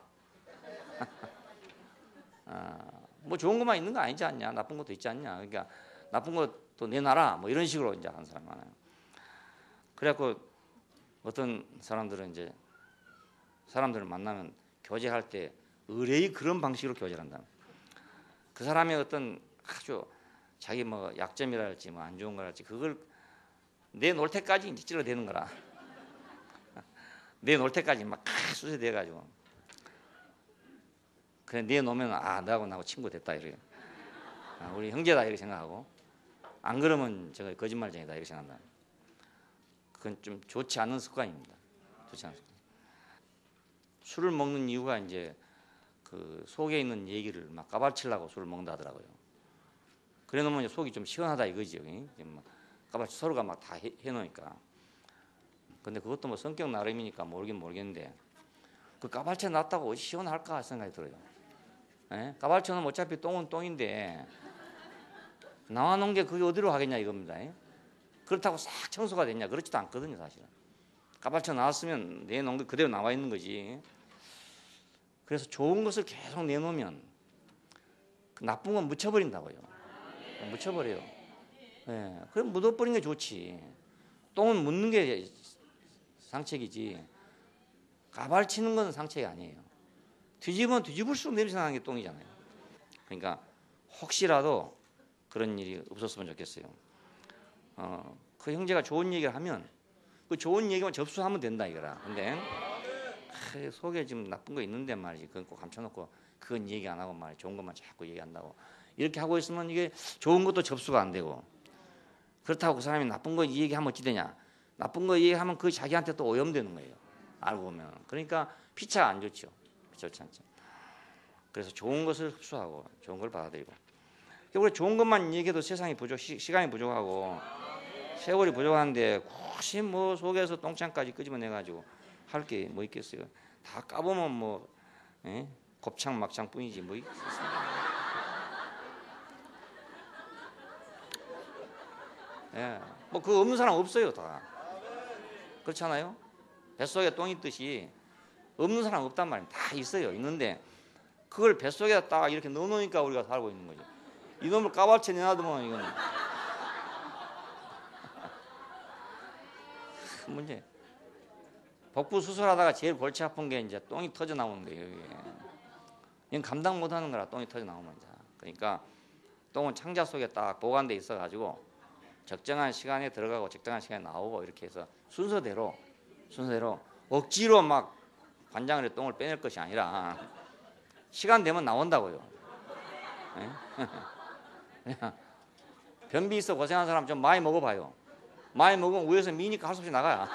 Speaker 1: 뭐 좋은 것만 있는 거 아니지 않냐, 나쁜 것도 있지 않냐. 그러니까 나쁜 것도 내놔라 뭐 이런 식으로 이제 하는 사람 많아요. 그래갖고 어떤 사람들은 이제 사람들을 만나면 교제할 때 의뢰의 그런 방식으로 교제를 한다. 그 사람의 어떤 아주 자기 뭐 약점이랄지 뭐 안 좋은 거랄지 그걸 내놓을 때까지 이제 찔러대는 거라. 내놓을 때까지 막 수세대 가지고 그래 내놓으면 너하고 친구 됐다 이렇게 우리 형제다 이렇게 생각하고 안 그러면 제가 거짓말쟁이다 이렇게 생각한다. 그건 좀 좋지 않은 습관입니다. 좋지 않은 습관. 술을 먹는 이유가 이제 그 속에 있는 얘기를 막 까발치려고 술을 먹는다 하더라고요. 그래 놓으면 이제 속이 좀 시원하다 이거죠. 까발치 서로가 막 다 해놓으니까. 근데 그것도 뭐 성격 나름이니까 모르긴 모르겠는데 그 까발치 놨다고 시원할까 생각이 들어요. 예? 까발치는 어차피 똥은 똥인데 나와놓은 게 그게 어디로 가겠냐 이겁니다. 예? 그렇다고 싹 청소가 됐냐 그렇지도 않거든요 사실은. 까발쳐 나왔으면 내놓은 게 그대로 나와 있는 거지. 그래서 좋은 것을 계속 내놓으면 나쁜 건 묻혀버린다고요. 묻혀버려요. 예, 그럼 묻어버리는 게 좋지. 똥은 묻는 게 상책이지 까발치는 건 상책이 아니에요. 뒤집으면 뒤집을수록 냄새나는 게 똥이잖아요. 그러니까 혹시라도 그런 일이 없었으면 좋겠어요. 그 형제가 좋은 얘기를 하면 그 좋은 얘기만 접수하면 된다 이거라. 근데 속에 지금 나쁜 거 있는데 말이지 그건 꼭 감춰놓고 그건 얘기 안 하고 말이지 좋은 것만 자꾸 얘기한다고 이렇게 하고 있으면 이게 좋은 것도 접수가 안 되고 그렇다고 그 사람이 나쁜 거 얘기하면 어찌 되냐. 나쁜 거 얘기하면 그 자기한테 또 오염되는 거예요. 알고 보면. 그러니까 피차가 안 좋죠. 좋지 않죠. 그래서 좋은 것을 흡수하고 좋은 걸 받아들이고 우리 좋은 것만 얘기해도 세상이 시간이 부족하고 세월이 부족한데 혹시 뭐 속에서 똥창까지 끄집어내가지고 할 게 뭐 있겠어요. 다 까보면 뭐 곱창 막창 뿐이지 뭐 있겠어요. 예, 뭐 그거 없는 사람 없어요 다. 그렇잖아요. 뱃속에 똥 있듯이 없는 사람 없단 말이에요. 다 있어요. 있는데 그걸 뱃속에다 딱 이렇게 넣어놓으니까 우리가 살고 있는 거죠. 이놈을 까발쳐 내놔두면 이건 큰 문제. 복부 수술하다가 제일 골치 아픈 게 이제 똥이 터져 나오는 거예요. 이건 감당 못하는 거라 똥이 터져 나오면 이제. 그러니까 똥은 창자 속에 딱 보관돼 있어가지고 적정한 시간에 들어가고 적정한 시간에 나오고 이렇게 해서 순서대로 억지로 막 관장으로 똥을 빼낼 것이 아니라 시간 되면 나온다고요. 변비 있어 고생한 사람 좀 많이 먹어봐요. 많이 먹으면 위에서 미니까 할 수 없이 나가요.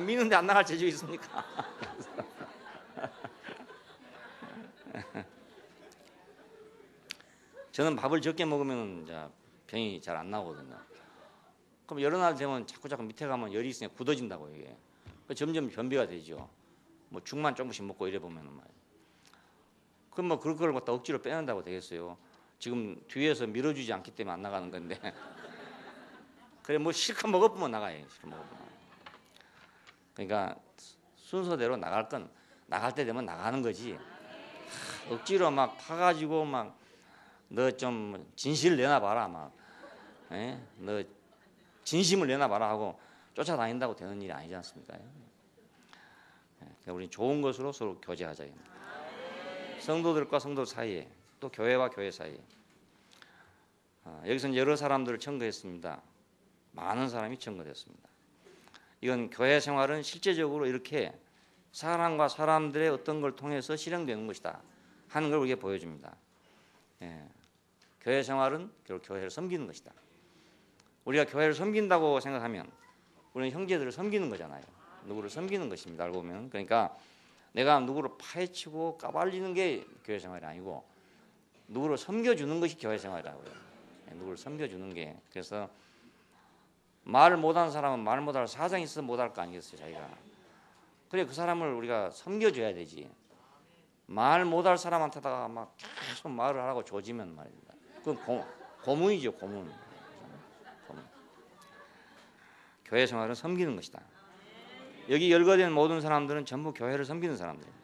Speaker 1: 미는데 안 나갈 재주 있습니까? 저는 밥을 적게 먹으면 이제 병이 잘 안 나오거든요. 그럼 여러 날 되면 자꾸 밑에 가면 열이 있으니까 굳어진다고 이게. 점점 변비가 되죠. 뭐 죽만 조금씩 먹고 이래 보면은 말이에요. 그럼 뭐 그걸 갖다 억지로 빼낸다고 되겠어요. 지금 뒤에서 밀어주지 않기 때문에 안 나가는 건데. 그래 뭐 실컷 먹어보면 나가요. 실컷 먹어보면. 그러니까 순서대로 나갈 건 나갈 때 되면 나가는 거지. 억지로 막 파가지고 막 너 좀 진실을 내놔봐라 막. 너 진심을 내놔봐라 하고 쫓아다닌다고 되는 일이 아니지 않습니까? 그러니까 우리 좋은 것으로 서로 교제하자. 성도들과 성도 사이에 또 교회와 교회 사이에 여기서는 여러 사람들을 청구했습니다. 많은 사람이 청구됐습니다. 이건 교회 생활은 실제적으로 이렇게 사람과 사람들의 어떤 걸 통해서 실행되는 것이다 하는 걸 우리에게 보여줍니다. 교회 생활은 결국 교회를 섬기는 것이다. 우리가 교회를 섬긴다고 생각하면 우리는 형제들을 섬기는 거잖아요. 누구를 섬기는 것입니다. 알고 보면. 그러니까 내가 누구를 파헤치고 까발리는 게 교회 생활이 아니고 누구를 섬겨주는 것이 교회 생활이라고요. 누구를 섬겨주는 게. 그래서 말을 못하는 사람은 말 못할 사정이 있어서 못할 거 아니겠어요. 자기가. 그래 그 사람을 우리가 섬겨줘야 되지. 말 못할 사람한테다가 막 계속 말을 하라고 조지면 말입니다. 그건 고문이죠. 고문. 교회 생활은 섬기는 것이다. 여기 열거된 모든 사람들은 전부 교회를 섬기는 사람들이에요.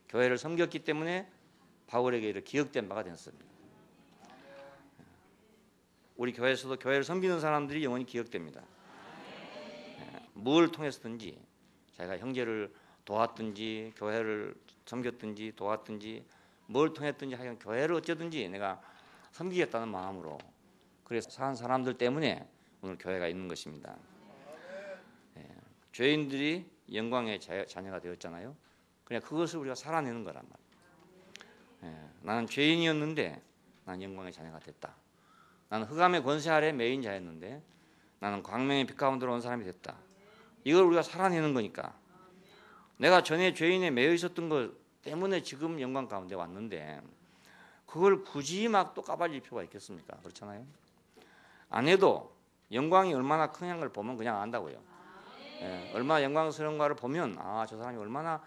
Speaker 1: 교회를 섬겼기 때문에 바울에게 이렇게 기억된 바가 됐습니다. 우리 교회에서도 교회를 섬기는 사람들이 영원히 기억됩니다. 뭘 통해서든지 자기가 형제를 도왔든지 교회를 섬겼든지 도왔든지 뭘 통했든지 하여간 교회를 어쩌든지 내가 섬기겠다는 마음으로 그래서 산 사람들 때문에 오늘 교회가 있는 것입니다. 죄인들이 영광의 자녀가 되었잖아요. 그냥 그것을 우리가 살아내는 거란 말이에요. 나는 죄인이었는데 나는 영광의 자녀가 됐다. 나는 흑암의 권세 아래 매인 자였는데 나는 광명의 빛 가운데로 온 사람이 됐다. 이걸 우리가 살아내는 거니까. 내가 전에 죄인에 매여 있었던 것 때문에 지금 영광 가운데 왔는데 그걸 굳이 막 또 까발릴 필요가 있겠습니까? 그렇잖아요. 안 해도 영광이 얼마나 큰 걸 보면 그냥 안다고요. 예, 얼마나 영광스러운가를 보면 아, 저 사람이 얼마나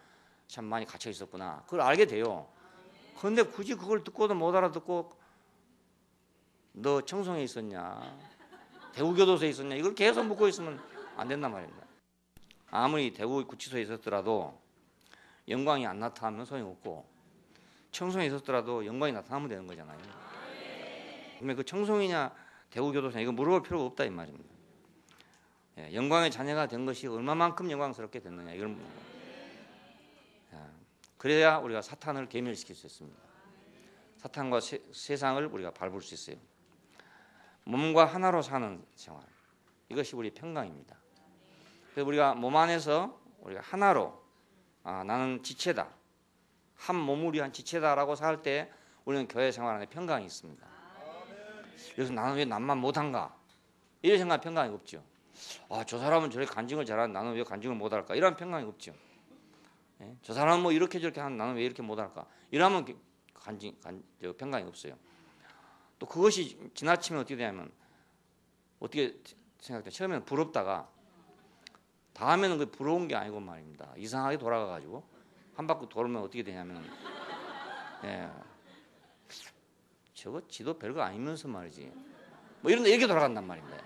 Speaker 1: 참 많이 갇혀 있었구나. 그걸 알게 돼요. 그런데 굳이 그걸 듣고도 못 알아듣고 너 청송에 있었냐, 대구교도소에 있었냐, 이걸 계속 묻고 있으면 안 된단 말입니다. 아무리 대구 구치소에 있었더라도 영광이 안 나타나면 소용없고 청송에 있었더라도 영광이 나타나면 되는 거잖아요. 그러면 그 청송이냐 대구교도소냐 이거 물어볼 필요가 없다 이 말입니다. 예, 영광의 자녀가 된 것이 얼마만큼 영광스럽게 됐느냐 이걸 묻는 거예요. 그래야 우리가 사탄을 괴멸시킬 수 있습니다. 사탄과 세상을 우리가 밟을 수 있어요. 몸과 하나로 사는 생활, 이것이 우리 평강입니다. 그래서 우리가 몸 안에서 우리가 하나로 나는 지체다, 한 몸을 위한 지체다라고 살 때 우리는 교회 생활 안에 평강이 있습니다. 그래서 나는 왜 남만 못한가 이런 생각 평강이 없죠. 저 사람은 저렇게 간증을 잘하는데 나는 왜 간증을 못할까 이런 평강이 없죠. 예? 저 사람은 뭐 이렇게 저렇게 하는데 나는 왜 이렇게 못할까 이러면 평강이 없어요. 또 그것이 지나치면 어떻게 되냐면 어떻게 생각돼? 처음에는 부럽다가 다음에는 그 부러운 게 아니고 말입니다. 이상하게 돌아가가지고 한 바퀴 돌면 어떻게 되냐면 저거 지도 별거 아니면서 말이지 뭐 이렇게 돌아간단 말입니다.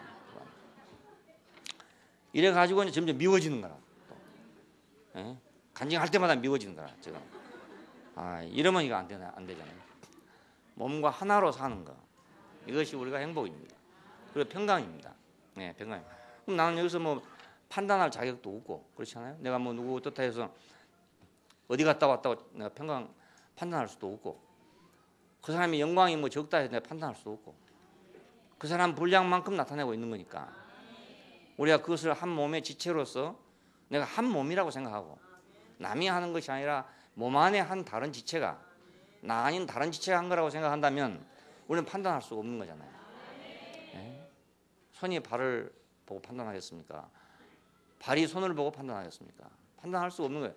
Speaker 1: 이래가지고 점점 미워지는 거라. 예? 간증할 때마다 미워지는 거라. 지금 이러면 이거 안 되잖아요. 몸과 하나로 사는 거, 이것이 우리가 행복입니다. 그리고 평강입니다. 네, 평강. 그럼 나는 여기서 뭐 판단할 자격도 없고 그렇잖아요. 내가 뭐 누구 어떻다 해서 어디 갔다 왔다고 내가 평강 판단할 수도 없고 그 사람이 영광이 뭐 적다 해서 내가 판단할 수도 없고 그 사람 분량만큼 나타내고 있는 거니까 우리가 그것을 한 몸의 지체로서 내가 한 몸이라고 생각하고 남이 하는 것이 아니라 몸 안에 한 다른 지체가 나 아닌 다른 지체가 한 거라고 생각한다면 우리는 판단할 수가 없는 거잖아요. 네? 손이 발을 보고 판단하겠습니까? 발이 손을 보고 판단하겠습니까? 판단할 수 없는 거예요.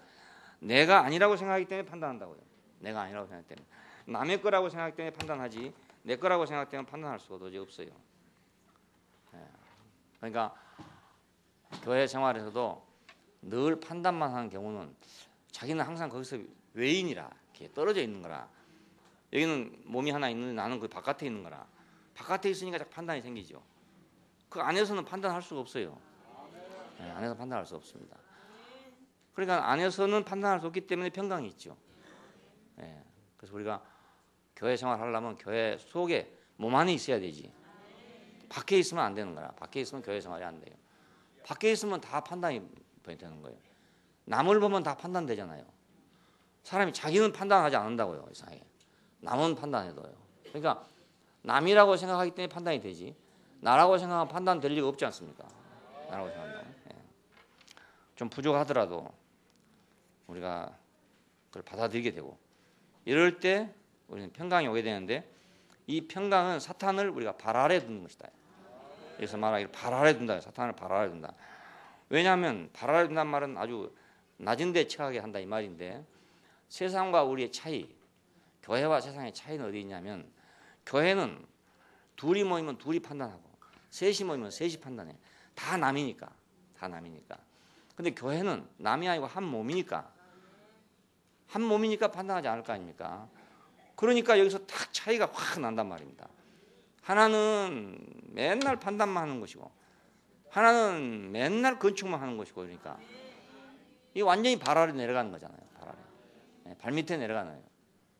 Speaker 1: 내가 아니라고 생각하기 때문에 판단한다고요. 내가 아니라고 생각하기 때문에. 남의 거라고 생각하기 때문에 판단하지 내 거라고 생각하기 때문에 판단할 수가 도저히 없어요. 그러니까 교회 생활에서도 늘 판단만 하는 경우는 자기는 항상 거기서 외인이라 이렇게 떨어져 있는 거라. 여기는 몸이 하나 있는데 나는 그 바깥에 있는 거라. 바깥에 있으니까 판단이 생기죠. 그 안에서는 판단할 수가 없어요. 안에서 판단할 수 없습니다. 그러니까 안에서는 판단할 수 없기 때문에 평강이 있죠. 그래서 우리가 교회 생활하려면 교회 속에 몸 안에 있어야 되지. 밖에 있으면 안 되는 거라. 밖에 있으면 교회 생활이 안 돼요. 밖에 있으면 다 판단이 되는 거예요. 남을 보면 다 판단되잖아요. 사람이 자기는 판단하지 않는다고요. 이상하게. 남은 판단해도요. 그러니까 남이라고 생각하기 때문에 판단이 되지 나라고 생각하면 판단될 리가 없지 않습니까? 나라고 생각한다면. 좀 부족하더라도 우리가 그걸 받아들이게 되고 이럴 때 우리는 평강이 오게 되는데 이 평강은 사탄을 우리가 발 아래 두는 것이다. 그래서 말하기를 발 아래 둔다. 사탄을 발 아래 둔다. 왜냐하면 발 아래 둔다는 말은 아주 낮은 데 처하게 한다 이 말인데 세상과 우리의 차이, 교회와 세상의 차이는 어디 있냐면 교회는 둘이 모이면 둘이 판단하고 셋이 모이면 셋이 판단해. 다 남이니까. 근데 교회는 남이 아니고 한 몸이니까 판단하지 않을 거 아닙니까? 그러니까 여기서 딱 차이가 확 난단 말입니다. 하나는 맨날 판단만 하는 것이고 하나는 맨날 건축만 하는 것이고 그러니까 이 완전히 발 아래 내려가는 거잖아요. 발 아래. 발 밑에 내려가는 거예요.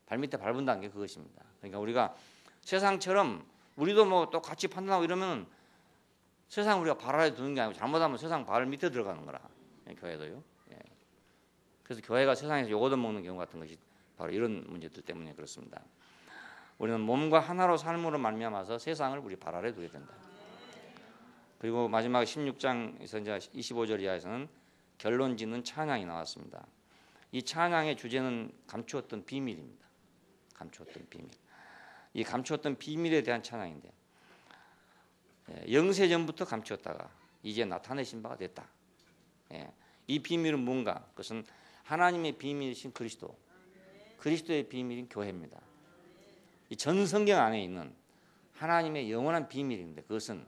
Speaker 1: 발 밑에 밟은다는 게 그것입니다. 그러니까 우리가 세상처럼 우리도 뭐 또 같이 판단하고 이러면 세상 우리가 발 아래 두는 게 아니고 잘못하면 세상 발 밑에 들어가는 거라. 교회도요. 그래서 교회가 세상에서 욕 얻어먹는 경우 같은 것이 바로 이런 문제들 때문에 그렇습니다. 우리는 몸과 하나로 삶으로 말미암아서 세상을 우리 발 아래 두게 된다. 그리고 마지막 16장에서 이제 25절 이하에서는 결론 짓는 찬양이 나왔습니다. 이 찬양의 주제는 감추었던 비밀입니다. 감추었던 비밀. 이 감추었던 비밀에 대한 찬양인데 영세 전부터 감추었다가 이제 나타내신 바가 됐다. 이 비밀은 뭔가? 그것은 하나님의 비밀이신 그리스도, 그리스도의 비밀인 교회입니다. 이 전 성경 안에 있는 하나님의 영원한 비밀인데 그것은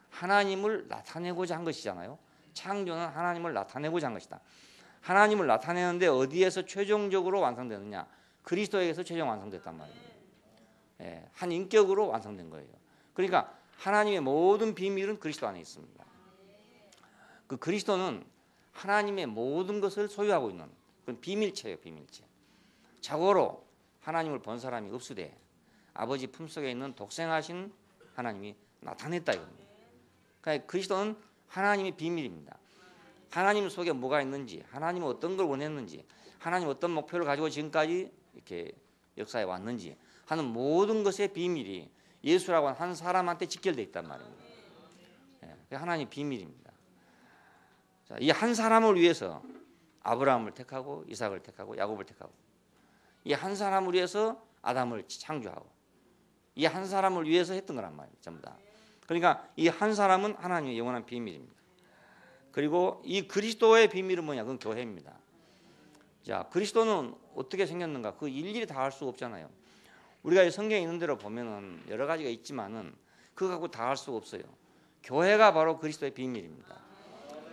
Speaker 1: 하나님을 나타내고자 한 것이잖아요. 창조는 하나님을 나타내고자 한 것이다. 하나님을 나타내는데 어디에서 최종적으로 완성되느냐? 그리스도에게서 최종 완성됐단 말입니다. 한 인격으로 완성된 거예요. 그러니까 하나님의 모든 비밀은 그리스도 안에 있습니다. 그 그리스도는 하나님의 모든 것을 소유하고 있는 그런 비밀체예요. 비밀체. 자고로 하나님을 본 사람이 없으되 아버지 품속에 있는 독생하신 하나님이 나타냈다 이겁니다. 그러니까 그리스도는 하나님의 비밀입니다. 하나님 속에 뭐가 있는지, 하나님은 어떤 걸 원했는지, 하나님 어떤 목표를 가지고 지금까지 이렇게 역사에 왔는지 하는 모든 것의 비밀이 예수라고 하는 한 사람한테 직결되어 있단 말입니다. 하나님의 비밀입니다. 이 한 사람을 위해서 아브라함을 택하고 이삭을 택하고 야곱을 택하고 이 한 사람을 위해서 아담을 창조하고 이 한 사람을 위해서 했던 거란 말이에요. 전부 다. 그러니까 이 한 사람은 하나님의 영원한 비밀입니다. 그리고 이 그리스도의 비밀은 뭐냐? 그건 교회입니다. 자, 그리스도는 어떻게 생겼는가? 그 일일이 다 할 수 없잖아요. 우리가 성경에 있는 대로 보면은 여러 가지가 있지만은 그거 갖고 다 할 수가 없어요. 교회가 바로 그리스도의 비밀입니다.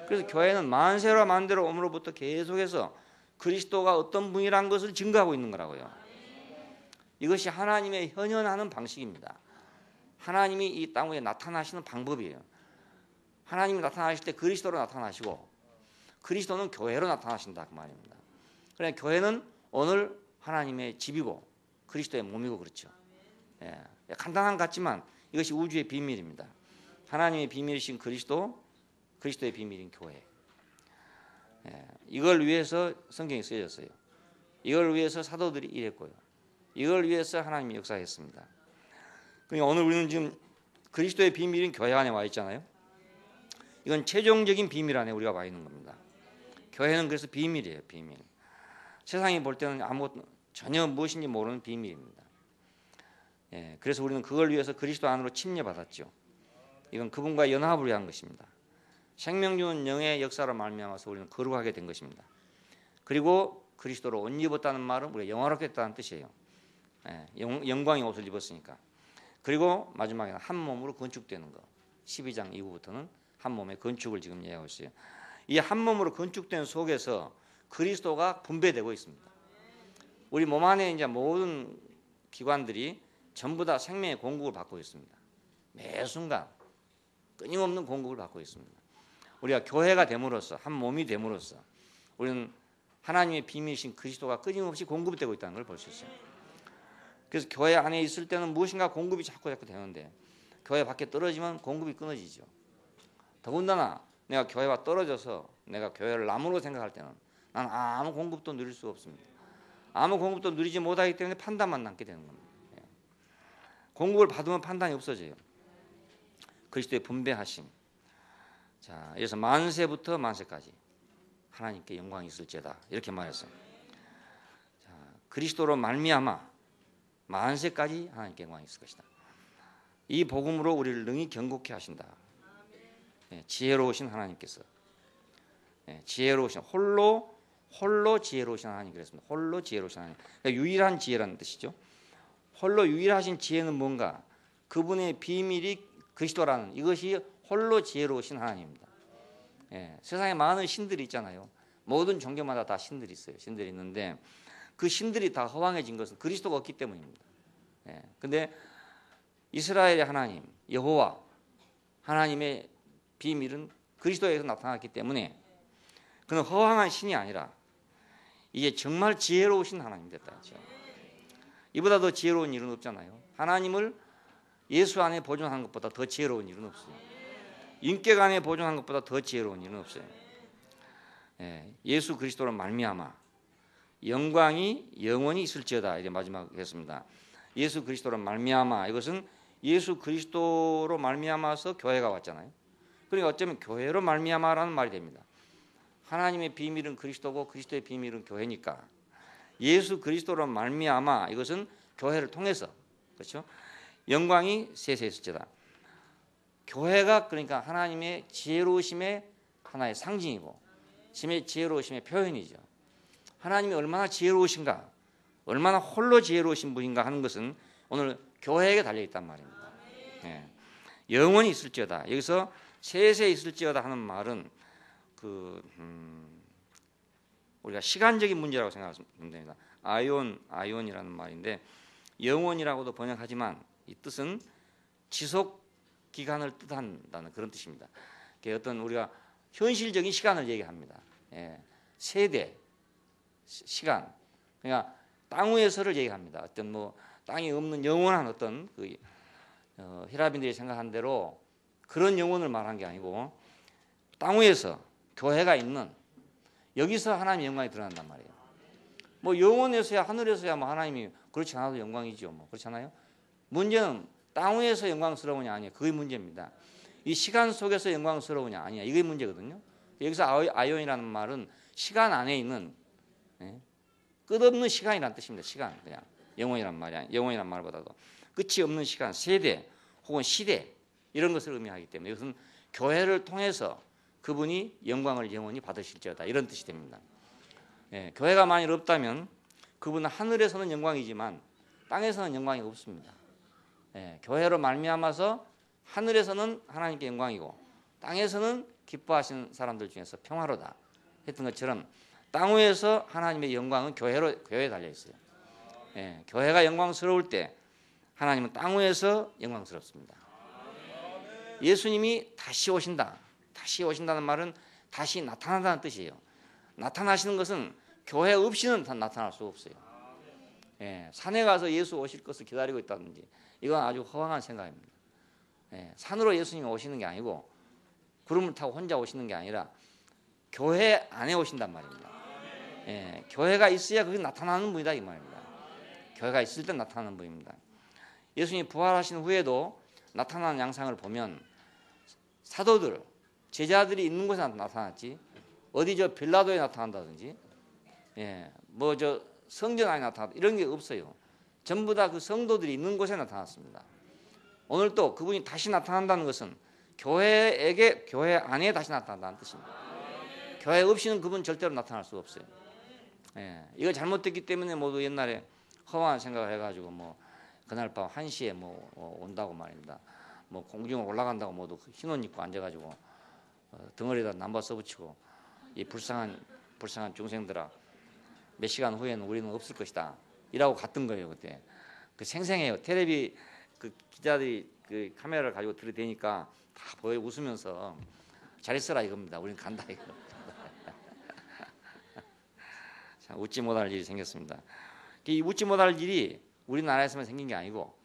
Speaker 1: 그래서 교회는 만세로 만대로 오므로부터 계속해서 그리스도가 어떤 분이라는 것을 증거하고 있는 거라고요. 이것이 하나님의 현현하는 방식입니다. 하나님이 이 땅 위에 나타나시는 방법이에요. 하나님이 나타나실 때 그리스도로 나타나시고 그리스도는 교회로 나타나신다 그 말입니다. 그러니까 교회는 오늘 하나님의 집이고 그리스도의 몸이고 그렇죠. 간단한 것 같지만 이것이 우주의 비밀입니다. 하나님의 비밀이신 그리스도, 그리스도의 비밀인 교회. 이걸 위해서 성경이 쓰여졌어요. 이걸 위해서 사도들이 일했고요. 이걸 위해서 하나님이 역사했습니다. 그러니까 오늘 우리는 지금 그리스도의 비밀인 교회 안에 와 있잖아요. 이건 최종적인 비밀 안에 우리가 와 있는 겁니다. 교회는 그래서 비밀이에요. 비밀. 세상이 볼 때는 아무것도 전혀 무엇인지 모르는 비밀입니다. 그래서 우리는 그걸 위해서 그리스도 안으로 침례받았죠. 이건 그분과 연합을 위한 것입니다. 생명 주는 영의 역사로 말미암아서 우리는 거룩하게 된 것입니다. 그리고 그리스도로 옷 입었다는 말은 우리가 영화롭게 했다는 뜻이에요. 영광의 옷을 입었으니까. 그리고 마지막에는 한 몸으로 건축되는 것. 12장 이후부터는 한 몸의 건축을 지금 이야기하고 있어요. 이 한 몸으로 건축된 속에서 그리스도가 분배되고 있습니다. 우리 몸 안에 이제 모든 기관들이 전부 다 생명의 공급을 받고 있습니다. 매 순간 끊임없는 공급을 받고 있습니다. 우리가 교회가 됨으로써 한 몸이 됨으로써 우리는 하나님의 비밀이신 그리스도가 끊임없이 공급이 되고 있다는 걸 볼 수 있어요. 그래서 교회 안에 있을 때는 무엇인가 공급이 자꾸 되는데 교회 밖에 떨어지면 공급이 끊어지죠. 더군다나 내가 교회와 떨어져서 내가 교회를 남으로 생각할 때는 난 아무 공급도 누릴 수가 없습니다. 아무 공급도 누리지 못하기 때문에 판단만 남게 되는 겁니다. 공급을 받으면 판단이 없어져요. 그리스도의 분배하심. 자, 그래서 만세부터 만세까지 하나님께 영광이 있을지어다 이렇게 말했어요. 자, 그리스도로 말미암아 만세까지 하나님께 영광이 있을 것이다. 이 복음으로 우리를 능히 경고케 하신다. 지혜로우신 하나님께서 지혜로우신 홀로 지혜로우신 하나님 그랬습니다. 홀로 지혜로우신 하나님. 그러니까 유일한 지혜라는 뜻이죠. 홀로 유일하신 지혜는 뭔가? 그분의 비밀이 그리스도라는 이것이 홀로 지혜로우신 하나님입니다. 세상에 많은 신들이 있잖아요. 모든 종교마다 다 신들이 있어요. 신들이 있는데 그 신들이 다 허황해진 것은 그리스도가 없기 때문입니다. 근데 이스라엘의 하나님 여호와 하나님의 비밀은 그리스도에서 나타났기 때문에 그는 허황한 신이 아니라 이게 정말 지혜로우신 하나님 됐다. 이보다 더 지혜로운 일은 없잖아요. 하나님을 예수 안에 보존하는 것보다 더 지혜로운 일은 없어요. 인격 안에 보존하는 것보다 더 지혜로운 일은 없어요. 예수 그리스도로 말미암아 영광이 영원히 있을지어다. 이제 마지막 했습니다. 예수 그리스도로 말미암아 이것은 예수 그리스도로 말미암아서 교회가 왔잖아요. 그러니까 어쩌면 교회로 말미암아라는 말이 됩니다. 하나님의 비밀은 그리스도고 그리스도의 비밀은 교회니까 예수 그리스도로 말미암아 이것은 교회를 통해서 그렇죠? 영광이 세세했을지다. 교회가 그러니까 하나님의 지혜로우심의 하나의 상징이고 지혜로우심의 표현이죠. 하나님이 얼마나 지혜로우신가, 얼마나 홀로 지혜로우신 분인가 하는 것은 오늘 교회에게 달려있단 말입니다. 예. 영원히 있을지어다. 여기서 세세 있을지어다 하는 말은 우리가 시간적인 문제라고 생각하면 됩니다. 아이온이라는 말인데 영원이라고도 번역하지만 이 뜻은 지속 기간을 뜻한다는 그런 뜻입니다. 어떤 우리가 현실적인 시간을 얘기합니다. 예. 세대, 시간, 그러니까 땅 위에서를 얘기합니다. 어떤 뭐 땅이 없는 영원한 어떤 히라빈들이 생각한 대로 그런 영혼을 말한 게 아니고 땅 위에서 교회가 있는 여기서 하나님의 영광이 드러난단 말이에요. 뭐 영원에서야 하늘에서야 뭐 하나님이 그렇지 않아도 영광이죠. 뭐 그렇잖아요. 문제는 땅 위에서 영광스러우냐 아니야. 그게 문제입니다. 이 시간 속에서 영광스러우냐 아니야. 이게 문제거든요. 여기서 아이온이라는 말은 시간 안에 있는 끝없는 시간이라는 뜻입니다. 시간 그냥 영원이란 말이야. 영원이란 말보다도 끝이 없는 시간, 세대 혹은 시대 이런 것을 의미하기 때문에 이것은 교회를 통해서 그분이 영광을 영원히 받으실지어다 이런 뜻이 됩니다. 예, 교회가 만일 없다면 그분은 하늘에서는 영광이지만 땅에서는 영광이 없습니다. 예, 교회로 말미암아서 하늘에서는 하나님께 영광이고 땅에서는 기뻐하시는 사람들 중에서 평화로다 했던 것처럼 땅 위에서 하나님의 영광은 교회에 달려 있어요. 예, 교회가 영광스러울 때 하나님은 땅 위에서 영광스럽습니다. 예수님이 다시 오신다. 다시 오신다는 말은 다시 나타난다는 뜻이에요. 나타나시는 것은 교회 없이는 나타날 수 없어요. 예, 산에 가서 예수 오실 것을 기다리고 있다든지 이건 아주 허황한 생각입니다. 예, 산으로 예수님이 오시는 게 아니고 구름을 타고 혼자 오시는 게 아니라 교회 안에 오신단 말입니다. 예, 교회가 있어야 그게 나타나는 분이다 이 말입니다. 교회가 있을 때 나타나는 분입니다. 예수님이 부활하신 후에도 나타나는 양상을 보면 사도들, 제자들이 있는 곳에 나타났지 어디 저 빌라도에 나타난다든지 뭐 저 성전 안에 나타났다 이런 게 없어요. 전부 다 그 성도들이 있는 곳에 나타났습니다. 오늘 또 그분이 다시 나타난다는 것은 교회 안에 다시 나타난다는 뜻입니다. 교회 없이는 그분 절대로 나타날 수 없어요. 이거 잘못됐기 때문에 모두 옛날에 허황한 생각을 해가지고 뭐 그날 밤 1시에 뭐 온다고 말입니다. 뭐 공중에 올라간다고 모두 흰 옷 입고 앉아가지고 덩어리에다 남바 써붙이고 이 불쌍한 중생들아 몇 시간 후에는 우리는 없을 것이다 이라고 갔던 거예요. 그때 그 생생해요. 텔레비 그 기자들이 그 카메라를 가지고 들이대니까 다 보여 웃으면서 잘 있어라 이겁니다. 우리는 간다 이거. 자, 웃지 못할 일이 생겼습니다. 이 웃지 못할 일이 우리나라에서만 생긴 게 아니고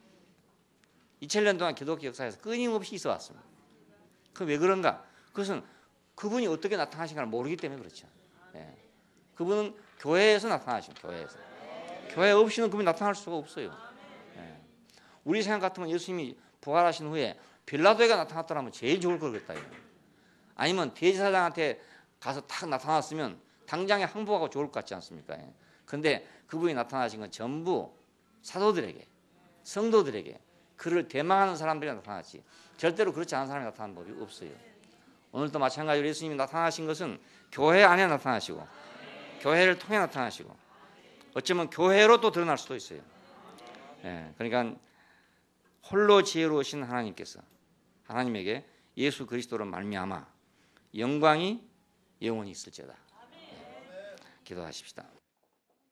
Speaker 1: 2000년 동안 기독교 역사에서 끊임없이 있어 왔습니다. 그 왜 그런가? 그것은 그분이 어떻게 나타나신가를 모르기 때문에 그렇죠. 그분은 교회에서 나타나십니다. 교회에서. 교회 없이는 그분이 나타날 수가 없어요. 우리 생각 같으면 예수님이 부활하신 후에 빌라도에가 나타났더라면 제일 좋을 거겠다. 아니면 대제사장한테 가서 탁 나타났으면 당장에 항복하고 좋을 것 같지 않습니까? 그런데 그분이 나타나신 건 전부 사도들에게, 성도들에게, 그를 대망하는 사람들이 나타났지 절대로 그렇지 않은 사람이 나타나는 법이 없어요. 오늘도 마찬가지로 예수님이 나타나신 것은 교회 안에 나타나시고 교회를 통해 나타나시고 어쩌면 교회로 또 드러날 수도 있어요. 그러니까 홀로 지혜로우신 하나님께서 하나님에게 예수 그리스도로 말미암아 영광이 영원히 있을지어다. 기도하십시다.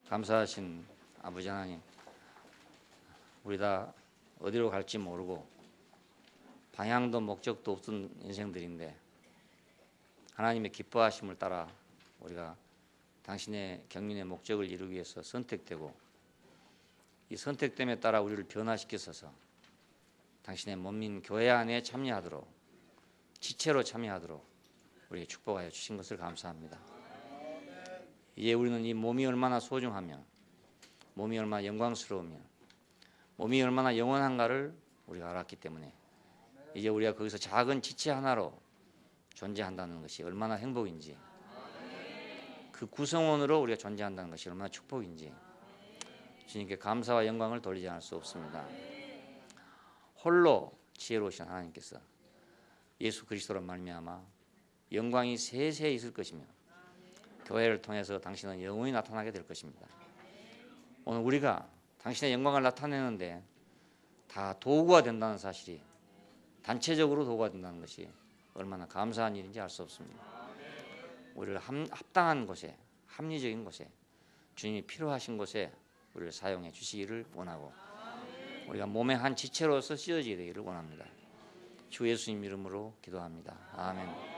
Speaker 1: 감사하신 아버지 하나님, 우리 다 어디로 갈지 모르고 방향도 목적도 없던 인생들인데 하나님의 기뻐하심을 따라 우리가 당신의 경륜의 목적을 이루기 위해서 선택되고 이 선택됨에 따라 우리를 변화시키셔서 당신의 몸인 교회 안에 참여하도록 지체로 참여하도록 우리에게 축복하여 주신 것을 감사합니다. 이제 우리는 이 몸이 얼마나 소중하며 몸이 얼마나 영광스러우며 몸이 얼마나 영원한가를 우리가 알았기 때문에 이제 우리가 거기서 작은 지체 하나로 존재한다는 것이 얼마나 행복인지 그 구성원으로 우리가 존재한다는 것이 얼마나 축복인지 주님께 감사와 영광을 돌리지 않을 수 없습니다. 홀로 지혜로우신 하나님께서 예수 그리스도로 말미암아 영광이 세세히 있을 것이며 교회를 통해서 당신은 영원히 나타나게 될 것입니다. 오늘 우리가 당신의 영광을 나타내는데 다 도구가 된다는 사실이, 단체적으로 도구가 된다는 것이 얼마나 감사한 일인지 알 수 없습니다. 우리를 합당한 곳에, 합리적인 곳에, 주님이 필요하신 곳에 우리를 사용해 주시기를 원하고, 우리가 몸의 한 지체로서 쓰여지게 되기를 원합니다. 주 예수님 이름으로 기도합니다. 아멘.